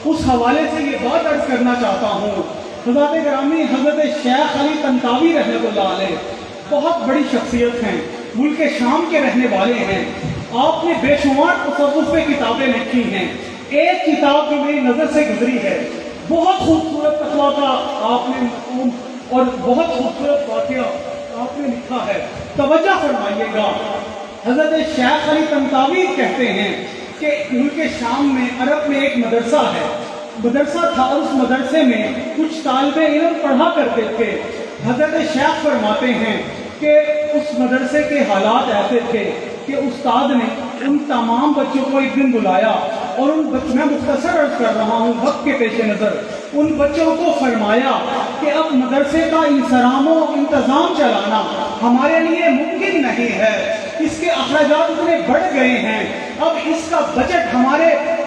اس حوالے سے یہ بات عرض کرنا چاہتا ہوں۔ حضرت گرامی حضرت شیخ علی طنطاوی رحمۃ اللہ علیہ بہت بڑی شخصیت ہیں، ملک شام کے رہنے والے ہیں۔ آپ نے بے شمار تصوف پہ کتابیں لکھی ہیں، ایک کتاب جو میری نظر سے گزری ہے، بہت خوبصورت تقویٰ کا آپ نے مفہوم اور بہت خوبصورت واقعہ آپ نے لکھا ہے، توجہ فرمائیے گا۔ حضرت شیخ علی طنطاوی کہتے ہیں کہ ملک شام میں عرب میں ایک مدرسہ ہے، مدرسہ تھا، اس مدرسے میں کچھ طالب علم پڑھا کرتے تھے۔ حضرت شیخ فرماتے ہیں کہ اس مدرسے کے حالات ایسے تھے کہ استاد نے ان تمام بچوں کو ایک دن بلایا اور میں مختصر عرض کر رہا ہوں وقت کے پیش نظر، ان بچوں کو فرمایا کہ اب مدرسے کا انصرام و انتظام چلانا ہمارے لیے ممکن نہیں ہے، اس کے اخراجات اتنے بڑھ گئے ہیں، اب اس کا بجٹ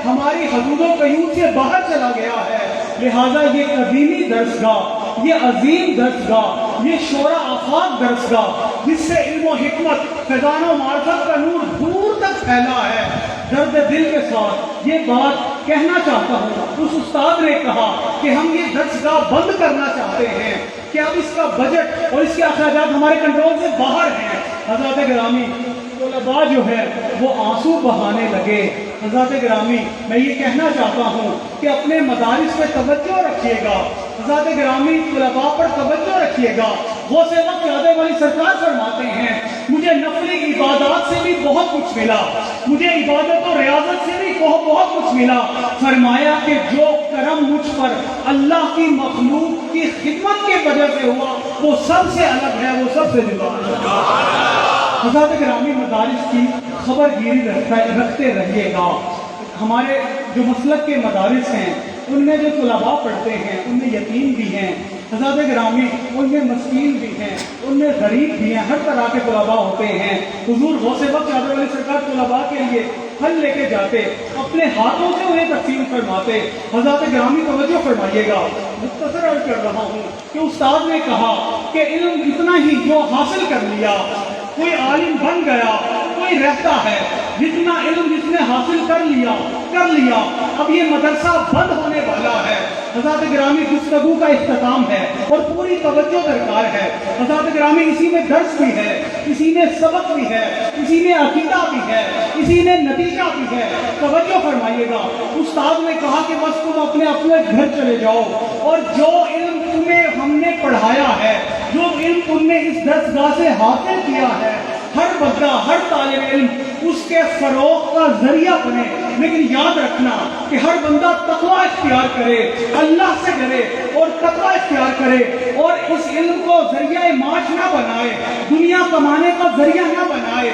ہماری حدود و قیود سے باہر چلا گیا ہے، لہذا یہ قدیمی درسگاہ، یہ عظیم درسگاہ، یہ شورا آفاق درسگاہ جس سے علم و حکمت، فیضان و معرفت کا نور دور تک پھیلا ہے، درد دل کے ساتھ یہ بات کہنا چاہتا ہوں۔ اس استاد نے کہا کہ ہم یہ درسگاہ بند کرنا چاہتے ہیں کہ اب اس کا بجٹ اور اس کے اخراجات ہمارے کنٹرول سے باہر ہیں۔ حضرات گرامی طلباء جو ہے وہ آنسو بہانے لگے۔ حضرات گرامی میں یہ کہنا چاہتا ہوں کہ اپنے مدارس پہ توجہ رکھیے گا، حضرات گرامی طلباء پر توجہ رکھیے گا۔ غوث وقت چادر والی سرکار فرماتے ہیں مجھے نفلی عبادات سے بھی بہت کچھ ملا، مجھے عبادت و ریاضت سے بھی بہت کچھ ملا، فرمایا کہ جو کرم مجھ پر اللہ کی مخلوق کی خدمت کے وجہ سے ہوا وہ سب سے الگ ہے، وہ سب سے جدا ہے۔ حضرات گرامی مدارس کی خبر گیری رکھتے رہیے گا۔ ہمارے جو مسلک کے مدارس ہیں ان میں جو طلباء پڑھتے ہیں ان میں یتیم بھی ہیں، حضرات گرامی ان میں مسکین بھی ہیں، ان میں غریب بھی ہیں، ہر طرح کے طلباء ہوتے ہیں۔ حضور غوث وقت چادر والی سرکار طلباء کے لیے پھل لے کے جاتے، اپنے ہاتھوں سے انہیں تقسیم فرماتے۔ حضرات گرامی توجہ فرمائیے گا، مختصر عرض کر رہا ہوں کہ استاد نے کہا کہ علم اتنا ہی جو حاصل کر لیا، کوئی عالم بن گیا، کوئی رہتا ہے، جتنا علم جس نے حاصل کر لیا، اب یہ مدرسہ بند ہونے والا ہے۔ حضرات گرامی گفتگو کا اختتام ہے اور پوری توجہ درکار ہے۔ حضرات گرامی اسی میں درس بھی ہے، اسی میں سبق بھی ہے، اسی میں عقیدہ بھی ہے، اسی میں نتیجہ بھی ہے۔ توجہ فرمائیے گا، استاد نے کہا کہ بس تم اپنے گھر چلے جاؤ اور جو علم تمہیں ہم نے پڑھایا ہے، جو علم تم نے اس درسگاہ سے حاصل کیا ہے، ہر بندہ، ہر طالب علم اس کے فروغ کا ذریعہ بنے، لیکن یاد رکھنا کہ ہر بندہ تقویٰ اختیار کرے، اللہ سے ڈرے اور تقویٰ اختیار کرے اور اس علم کو ذریعہ معاش نہ بنائے، دنیا کمانے کا ذریعہ نہ بنائے،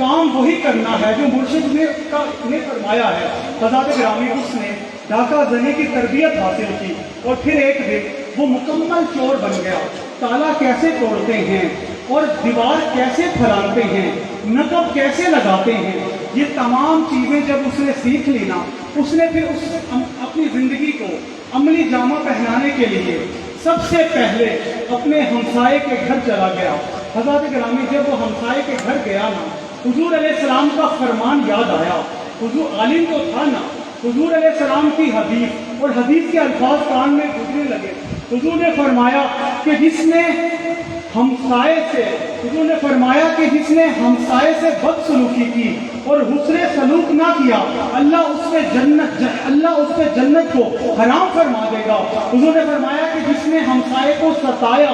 کام وہی کرنا ہے جو مرشد نے فرمایا ہے۔ حضرات گرامی اس نے ڈاکہ زنی کی تربیت حاصل کی اور پھر ایک دن وہ مکمل چور بن گیا۔ تالا کیسے توڑتے ہیں اور دیوار کیسے پھلانتے ہیں، نقب کیسے لگاتے ہیں، یہ تمام چیزیں جب اس نے سیکھ لی نا، اس نے پھر اپنی زندگی کو عملی جامہ پہنانے کے لیے سب سے پہلے اپنے ہمسائے کے گھر چلا گیا۔ حضرات گرامی جب وہ ہمسائے کے گھر گیا نا، حضور علیہ السلام کا فرمان یاد آیا۔ حضور عالم تو تھا نا، حضور علیہ السلام کی حدیث اور حدیث کے الفاظ کان میں گزرنے لگے۔ حضور نے فرمایا کہ جس نے ہمسائے سے بد سلوکی کی اور حسن سلوک نہ کیا، اللہ اس پہ جنت کو حرام فرما دے گا۔ حضور نے فرمایا کہ جس نے ہمسائے کو ستایا،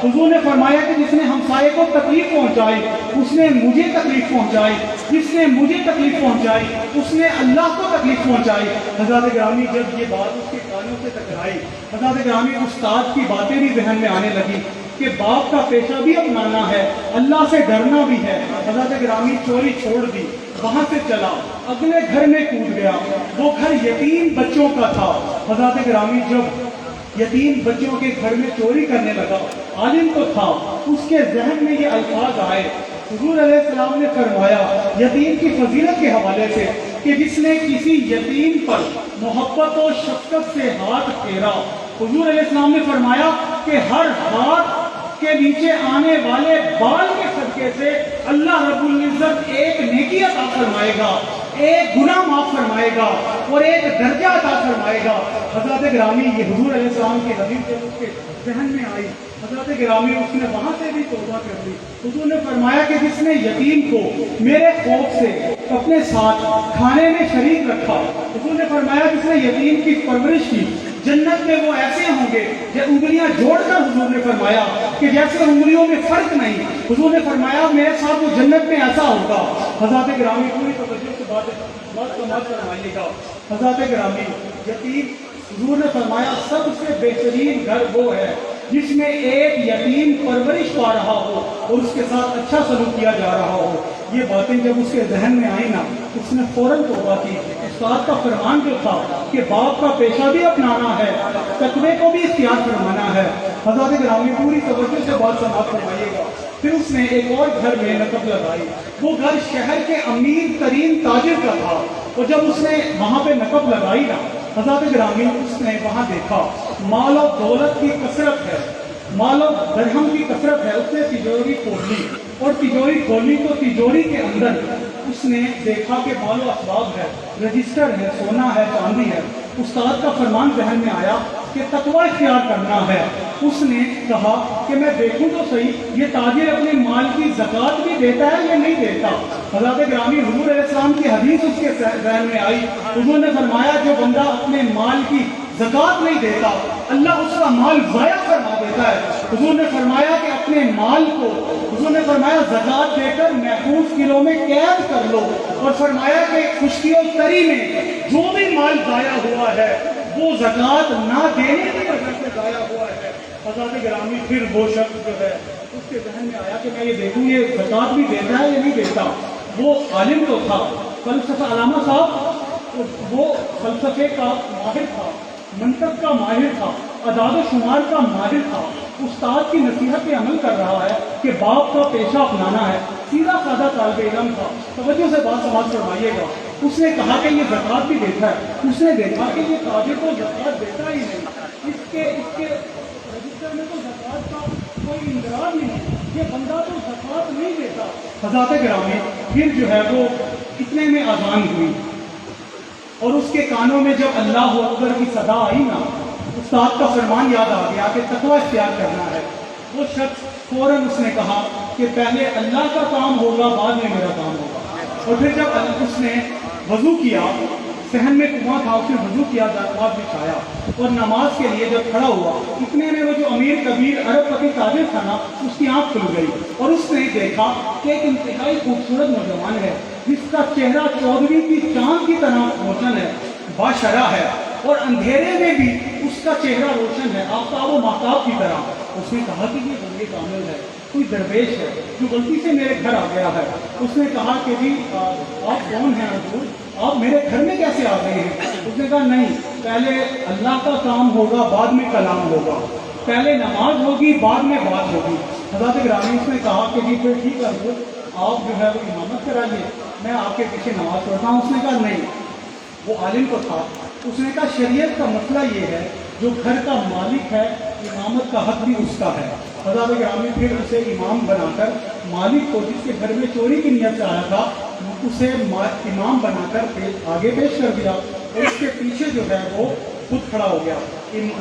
حضور نے فرمایا کہ جس نے ہمسائے کو تکلیف پہنچائی اس نے مجھے تکلیف پہنچائی، جس نے مجھے تکلیف پہنچائی اس نے اللہ کو تکلیف پہنچائی۔ حضرات گرامی جب یہ بات اس کے کانوں سے ٹکرائی، حضرات گرامی استاد کی باتیں بھی ذہن میں آنے لگی کہ باپ کا پیشہ بھی اپنانا ہے، اللہ سے ڈرنا بھی ہے۔ حضرات گرامی چوری چھوڑ دی، وہاں سے چلا، اگلے گھر میں کود گیا۔ وہ گھر یتیم بچوں کا تھا۔ حضرات گرامی جب یتیم بچوں کے گھر میں چوری کرنے لگا، عالم تو تھا، اس کے ذہن میں یہ الفاظ آئے۔ حضور علیہ السلام نے فرمایا یتیم کی فضیلت کے حوالے سے کہ جس نے کسی یتیم پر محبت و شفقت سے ہاتھ پھیرا، حضور علیہ السلام نے فرمایا کہ ہر ہاتھ کے نیچے آنے والے بال کے صدقے سے اللہ رب العزت ایک نیکی عطا فرمائے گا، ایک گناہ معاف فرمائے گا اور ایک درجہ عطا فرمائے گا۔ حضرات گرامی یہ حضور علیہ السلام کی حدیث جب اس کے ذہن میں آئی، حضرات گرامی اس نے وہاں سے بھی توبہ کر دی۔ حضور نے فرمایا کہ جس نے یتیم کو میرے خوف سے اپنے ساتھ کھانے میں شریک رکھا، حضور نے فرمایا جس نے یتیم کی پرورش کی، جنت میں وہ ایسے ہوں گے جو انگلیاں جوڑ کر، حضور نے فرمایا کہ جیسے انگلیوں میں فرق نہیں، حضور نے فرمایا میرے ساتھ وہ جنت میں ایسا ہوگا۔ حضرات گرامی پوری توجہ سے بات سماعت فرمائیے گا۔ حضرات گرامی یتیم، حضور نے فرمایا سب سے بہترین گھر وہ ہے جس میں ایک یتیم پرورش پا رہا ہو اور اس کے ساتھ اچھا سلوک کیا جا رہا ہو۔ یہ باتیں جب اس کے ذہن میں آئی نا، اس نے فوراً توبہ کی۔ استاد کا فرمان جو تھا کہ باپ کا پیشہ بھی اپنانا ہے، تقوی کو بھی اختیار فرمانا ہے۔ حضرات گرامی پوری توجہ سے بات سماعت فرمائیے گا۔ پھر اس نے ایک اور گھر میں نقب لگائی، وہ گھر شہر کے امیر ترین تاجر کا تھا، اور جب اس نے وہاں پہ نقب لگائی نا، حضرات گرامی اس نے وہاں دیکھا مال و دولت کی کثرت ہے، مال و درہم کی کثرت ہے۔ اس نے تجوری کھولی اور تجوری کھولی تو تجوری کے اندر اس نے دیکھا کہ مال و اسباب ہے، رجسٹر ہے، سونا ہے، چاندی ہے۔ استاد کا فرمان ذہن میں آیا کہ تقوی اختیار کرنا ہے۔ اس نے کہا کہ میں دیکھوں تو صحیح یہ تاجر اپنے مال کی زکوٰۃ بھی دیتا ہے یا نہیں دیتا۔ حضرات گرامی حضور علیہ السلام کی حدیث اس کے ذہن میں آئی۔ حضور نے فرمایا جو بندہ اپنے مال کی زکوٰۃ نہیں دیتا اللہ اس کا مال ضائع فرما دیتا ہے۔ حضور نے فرمایا کہ اپنے مال کو، حضور نے فرمایا زکوٰۃ دے کر محفوظ کلوں میں قید کر لو، اور فرمایا کہ خشکی و تری میں جو بھی مال ضائع ہوا ہے وہ زکوٰۃ نہ دینے کی وجہ سے ضائع ہوا ہے۔ حضرات گرامی پھر وہ شخص جو ہے اس کے ذہن میں آیا کہ میں یہ دیکھوں یہ زکوٰۃ بھی دیتا ہے یا نہیں دیتا۔ وہ عالم تو تھا، فلسفہ، علامہ صاحب وہ فلسفے کا ماہر تھا، منطق کا ماہر تھا، اعداد و شمار کا ماہر تھا۔ استاد کی نصیحت پہ عمل کر رہا ہے کہ باپ کا پیشہ اپنانا ہے، سیدھا سادہ طالب علم تھا۔ توجہ سے بات سماعت فرمائیے گا۔ اس نے کہا کہ یہ زکوٰۃ بھی دیتا ہے۔ اس نے دیکھا کہ یہ تاجر تو زکوٰۃ دیتا ہی نہیں، اس کے رجسٹر میں تو زکوٰۃ کا کوئی اندراج نہیں ہے، یہ بندہ تو زکوٰۃ نہیں دیتا۔ حضرات گرامی پھر جو ہے وہ اتنے میں اذان ہوئی اور اس کے کانوں میں جب اللہ اکبر کی صدا آئی نا، استاد کا فرمان یاد آ گیا کہ تقوی اختیار کرنا ہے۔ وہ شخص فوراً اس نے کہا کہ پہلے اللہ کا کام ہوگا بعد میں میرا کام ہوگا۔ اور پھر جب اس نے وضو کیا، صحن میں کنواں تھا، اس نے وضو کیا، دستمال بچھایا اور نماز کے لیے جب کھڑا ہوا، اتنے میں وہ جو امیر کبیر ارب پتی تاجر تھا نا، اس کی آنکھ کھل گئی اور اس نے دیکھا کہ ایک انتہائی خوبصورت نوجوان ہے جس کا چہرہ 14ویں کی چاند کی طرح روشن ہے، باشرح ہے، اور اندھیرے میں بھی اس کا چہرہ روشن ہے، آفتاب و مہتاب کی طرح۔ اس نے کہا کہ یہ بندے کامل ہے، کوئی درویش ہے جو غلطی سے میرے گھر آ گیا ہے۔ اس نے کہا کہ جی آپ کون ہیں حضور، آپ میرے گھر میں کیسے آ گئے ہیں؟ اس نے کہا نہیں، پہلے اللہ کا کام ہوگا بعد میں کلام ہوگا، پہلے نماز ہوگی بعد میں بات ہوگی۔ حضرت گرامی اس نے کہا کہ جی پھر ٹھیک ہے حضور، آپ جو ہے وہ امامت کرائیے، میں آپ کے پیچھے نماز پڑھتا ہوں۔ اس نے کہا نہیں، وہ عالم کو تھا، اس نے کہا شریعت کا مسئلہ یہ ہے جو گھر کا مالک ہے امامت کا حق بھی اس کا ہے۔ حضرت گرامی پھر اسے امام بنا کر مالک کو جس کے گھر میں چوری کی نیت سے آیا تھا اسے امام بنا کر آگے پیش کر دیا، اور اس کے پیچھے جو ہے وہ خود کھڑا ہو گیا،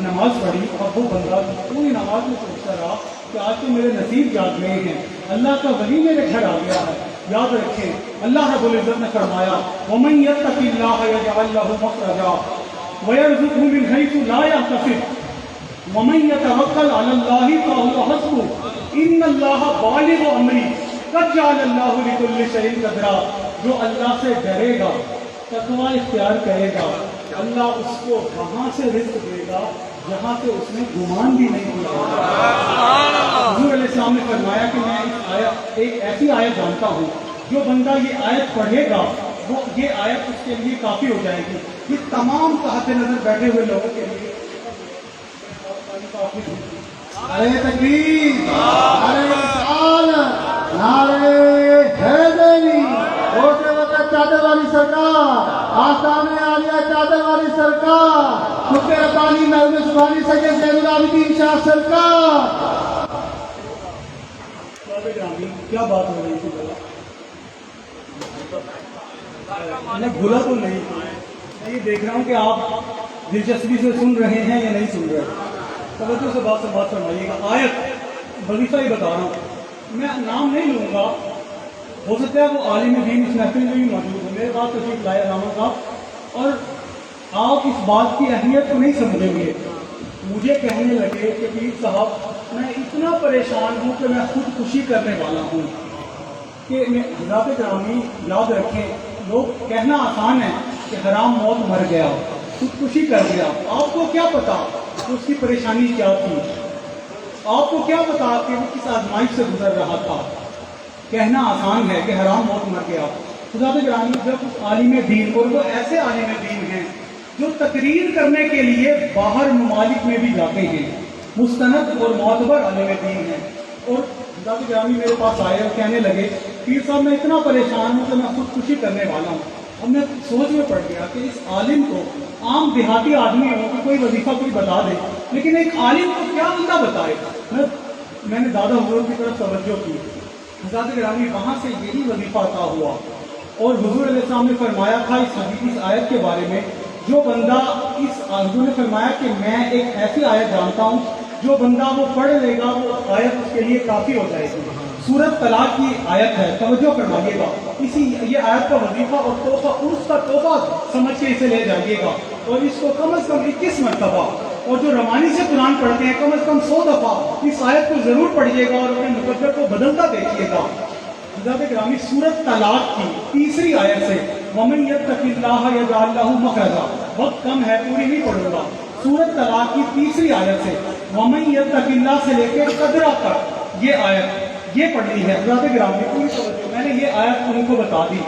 نماز پڑھی، اور وہ بندہ پوری نماز میں سوچتا رہا کہ آج تو میرے نصیب جاگ گئے ہیں، اللہ کا ولی میرے گھر آ گیا ہے۔ یاد رکھیں اللہ رب العزت نے فرمایا وَمَن يَتَّقِ اللَّهَ يَجْعَل لَّهُ مَخْرَجًا وَيَرْزُقْهُ مِنْ حَيْثُ لَا يَحْتَسِبُ وَمَن يَتَوَكَّلْ عَلَى اللَّهِ فَهُوَ حَسْبُهُ إِنَّ اللَّهَ بَالِغُ أَمْرِهِ قَدْ جَعَلَ اللَّهُ لِكُلِّ شَيْءٍ قَدْرًا۔ جو اللہ سے ڈرے گا، تقویٰ اختیار کرے گا، اللہ اس کو وہاں سے رزق دے گا جہاں سے اس نے گمان بھی نہیں کیا۔ حضور علیہ السلام نے فرمایا کہ میں ایک ایسی آیت جانتا ہوں جو بندہ یہ آیت پڑھے گا وہ یہ آیت اس کے لیے کافی ہو جائے گی۔ یہ تمام تحت نظر بیٹھے ہوئے لوگوں کے لیے نعرہ تکبیر، نعرہ رسالت، نعرہ حیدری، ہوتے وقت چادر والی سرکار، آستان عالیہ چادر والی سرکار، خطبہ ربانی محبوب سبحانی سید زین العابدین شاہ سرکار۔ کیا بات ہو رہی تھی میں بھولا تو نہیں، میں یہ دیکھ رہا ہوں کہ آپ دلچسپی سے سن رہے ہیں یا نہیں سن رہے، توجہ سے بات فرمائیے گا۔ آیت وظیفہ ہی بتا رہا ہوں، میں نام نہیں لوں گا، ہو سکتا ہے وہ عالم دین اس محفل میں بھی موجود ہو، میرے پاس تشریف لائے علامہ صاحب، اور آپ اس بات کی اہمیت کو نہیں سمجھیں گے۔ مجھے کہنے لگے کہ پیر صاحب میں اتنا پریشان ہوں کہ میں خودکشی کرنے والا ہوں، کہ حضرات گرامی یاد رکھیں، لوگ کہنا آسان ہے کہ حرام موت مر گیا، خودکشی کر گیا، آپ کو کیا پتا کہ اس کی پریشانی کیا تھی، آپ کو کیا پتا کہ وہ کس آزمائش سے گزر رہا تھا۔ کہنا آسان ہے کہ حرام موت مر گیا۔ حضرات گرامی جب اس عالم دین، اور وہ ایسے عالم دین ہیں جو تقریر کرنے کے لیے باہر ممالک میں بھی جاتے ہیں، مستند اور معتبر عالم دین ہیں، اور حضرات گرامی میرے پاس آئے اور کہنے لگے پیر صاحب میں اتنا پریشان ہوں کہ میں خودکشی کرنے والا ہوں۔ اب میں سوچ میں پڑ گیا کہ اس عالم کو، عام دیہاتی آدمی ہو کہ کوئی وظیفہ کوئی بتا دے، لیکن ایک عالم کو کیا بندہ بتائے۔ میں نے دادا حضور کی طرف توجہ کی، حضرات گرامی وہاں سے یہی وظیفہ عطا ہوا، اور حضور علیہ السلام نے فرمایا تھا اس آیت کے بارے میں، جو بندہ حضور نے فرمایا کہ میں ایک ایسی آیت جانتا ہوں جو بندہ وہ پڑھ لے گا وہ آیت اس کے لیے کافی ہو جائے گی۔ سورت طلاق کی آیت ہے، توجہ فرمائیے گا، یہ آیت کا وظیفہ اور تحفہ، عرس کا تحفہ سمجھ کے اسے لے جائیے گا، اور اس کو کم از کم 21 مرتبہ، اور جو روانی سے قرآن پڑھتے ہیں کم از کم 100 دفعہ اس آیت کو ضرور پڑھیے گا اور اپنے مقدر کو بدلتا دیکھیے گا۔ حضرت گرامی سورت طلاق کی تیسری آیت سے وَمَن يَتَّقِ اللَّهَ يَجْعَل لَّهُ مَخْرَجًا، وقت کم ہے پوری نہیں پڑھوں گا، سورت طلاق کی تیسری آیت سے وَمَن يَتَّقِ اللَّهَ سے لے کے قدرہ تک یہ آیت یہ پڑھنی ہے۔ حضرت گرامی پوری توجہ، میں نے یہ آیت ان کو بتا دی،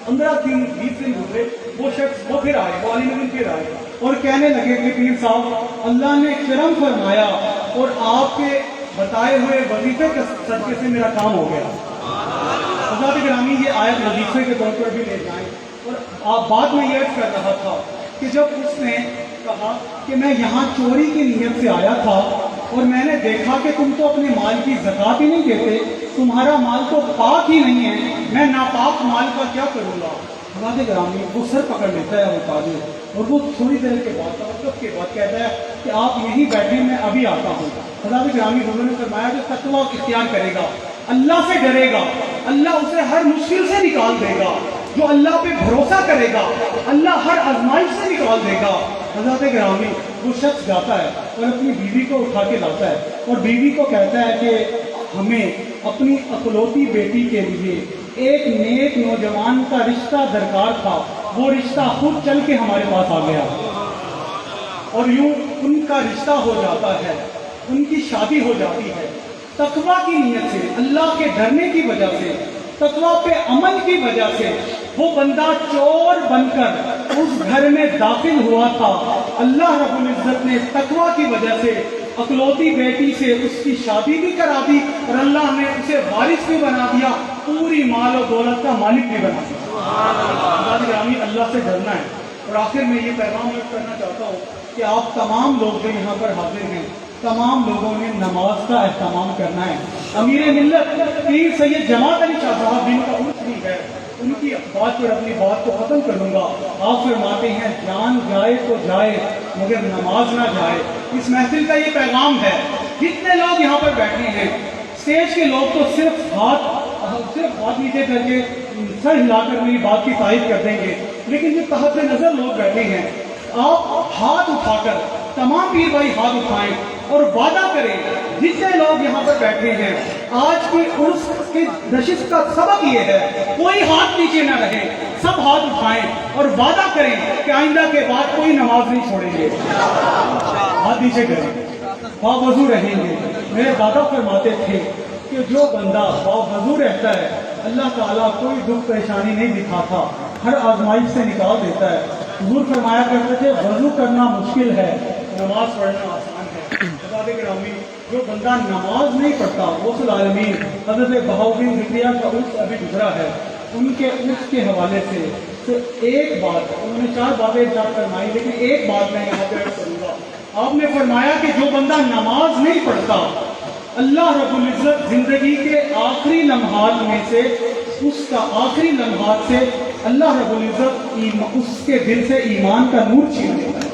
15 دن 20 دن گزرے، وہ شخص وہ پھر آئے، وہ عالم دین پھر آئے اور کہنے لگے کہ پیر صاحب اللہ نے کرم فرمایا اور آپ کے بتائے ہوئے وظیفے کے صدقے سے میرا کام ہو گیا۔ حضرت گرامی یہ آیت وظیفے کے طور پر بھی لے جائیں، اور آپ بعد میں یہ عرض کر رہا تھا کہ جب اس نے کہا کہ میں یہاں چوری کی نیت سے آیا تھا اور میں نے دیکھا کہ تم تو اپنے مال کی زکات ہی نہیں دیتے، تمہارا مال تو پاک ہی نہیں ہے، میں ناپاک مال کا کیا کروں گا۔ حضرت گرامی وہ سر پکڑ لیتا ہے وہ تاجر، اور وہ تھوڑی دیر کے بعد توقف کے بعد کہتا ہے کہ آپ یہیں بیٹھے، میں ابھی آتا ہوں۔ حضرت گرامی حضور نے فرمایا جو تقویٰ اختیار کرے گا، اللہ سے ڈرے گا، اللہ اسے ہر مشکل سے نکال دے گا، جو اللہ پہ بھروسہ کرے گا اللہ ہر آزمائش سے نکال دے گا۔ حضرت گرامی وہ شخص جاتا ہے اور اپنی بیوی کو اٹھا کے لاتا ہے اور بیوی کو کہتا ہے کہ ہمیں اپنی اکلوتی بیٹی کے لیے ایک نیک نوجوان کا رشتہ درکار تھا، وہ رشتہ خود چل کے ہمارے پاس آ گیا، اور یوں ان کا رشتہ ہو جاتا ہے۔ ان کی شادی ہو جاتی ہے تقویٰ کی نیت سے، اللہ کے ڈرنے کی وجہ سے، تقویٰ پہ عمل کی وجہ سے۔ وہ بندہ چور بن کر اس گھر میں داخل ہوا تھا، اللہ رب العزت نے تقویٰ کی وجہ سے اکلوتی بیٹی سے اس کی شادی بھی کرا دی اور اللہ نے اسے وارث بھی بنا دیا، پوری مال و دولت کا مالک بھی بنا دیا۔ گرامی، اللہ سے ڈرنا ہے۔ اور آخر میں یہ پیغام کرنا چاہتا ہوں کہ آپ تمام لوگ جو یہاں پر حاضر ہیں، تمام لوگوں نے نماز کا اہتمام کرنا ہے۔ امیر ملت پیر سید جماعت علی شاہ صاحب جن کا عرس بھی ہے، ان کی بات پر اپنی بات کو ختم کر لوں گا۔ آپ فرماتے ہیں جان جائے تو جائے مگر نماز نہ جائے۔ اس محفل کا یہ پیغام ہے۔ جتنے لوگ یہاں پر بیٹھے ہیں، اسٹیج کے لوگ تو صرف ہاتھ نیچے کر کے سر ہلا کر میری بات کی تائید کر دیں گے، لیکن جو تحت نظر لوگ بیٹھے ہیں، آپ ہاتھ اٹھا کر تمام پیر بھائی ہاتھ اٹھائیں اور وعدہ کریں، جتنے لوگ یہاں پر بیٹھے ہیں، آج کی عرس کی نشست کا سبب یہ ہے، کوئی ہاتھ نیچے نہ رہے، سب ہاتھ اٹھائیں اور وعدہ کریں کہ آئندہ کے بعد کوئی نماز نہیں چھوڑیں گے۔ ہاتھ نیچے کریں، باوضو رہیں گے۔ میرے دادا فرماتے تھے کہ جو بندہ باوضو رہتا ہے، اللہ تعالیٰ کوئی دکھ پریشانی نہیں دکھاتا، ہر آزمائش سے نکال دیتا ہے۔ حضور فرمایا کرتے تھے وضو کرنا مشکل ہے، نماز پڑھنا آسان ہے۔ حضرات گرامی، جو بندہ نماز نہیں پڑھتا، غوث العالمین حضرت بہاؤالدین ذکریہ کا عرس ابھی گزرا ہے، ان کے عرس کے حوالے سے صرف ایک بات، انہوں نے 4 باتیں ارشاد فرمائی، لیکن ایک بات میں یہاں پہ عرض کروں گا۔ آپ نے فرمایا کہ جو بندہ نماز نہیں پڑھتا، اللہ رب العزت زندگی کے آخری لمحات میں سے، اس کا آخری لمحات سے اللہ رب العزت اس کے دل سے ایمان کا نور چھین لیتا ہے۔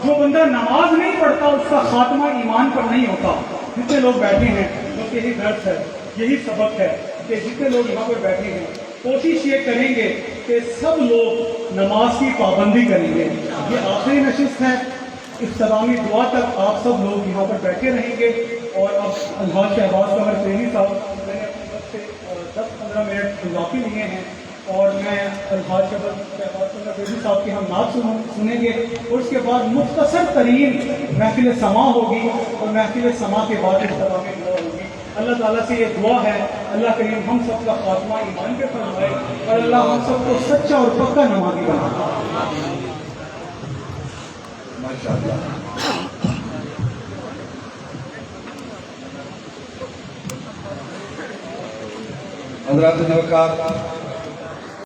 جو بندہ نماز نہیں پڑھتا، اس کا خاتمہ ایمان پر نہیں ہوتا۔ جتنے لوگ بیٹھے ہیں، بس یہی درس ہے، یہی سبق ہے کہ جتنے لوگ یہاں پر بیٹھے ہیں، کوشش یہ کریں گے کہ سب لوگ نماز کی پابندی کریں گے۔ یہ آخری نشست ہے، اختتامی دعا تک آپ سب لوگ یہاں پر بیٹھے رہیں گے۔ اور اب الحاج شہباز قمر فیضی صاحب نے اپنی طرف سے 10-15 منٹ اضافی لیے ہیں، اور میں الحاج شہباز قمر فیضی صاحب کی ہم نعت سنیں گے، اور اس کے بعد مختصر ترین محفل سما ہوگی، اور محفل سما کے بعد اختتامی دعا ہوگی۔ اللہ تعالیٰ سے یہ دعا ہے، اللہ کریم ہم سب کا خاتمہ ایمان پہ فرمائے، اور اللہ ہم سب کو سچا اور پکا نمازی بنائے۔ ماشاءاللہ۔ حضرات نے وقت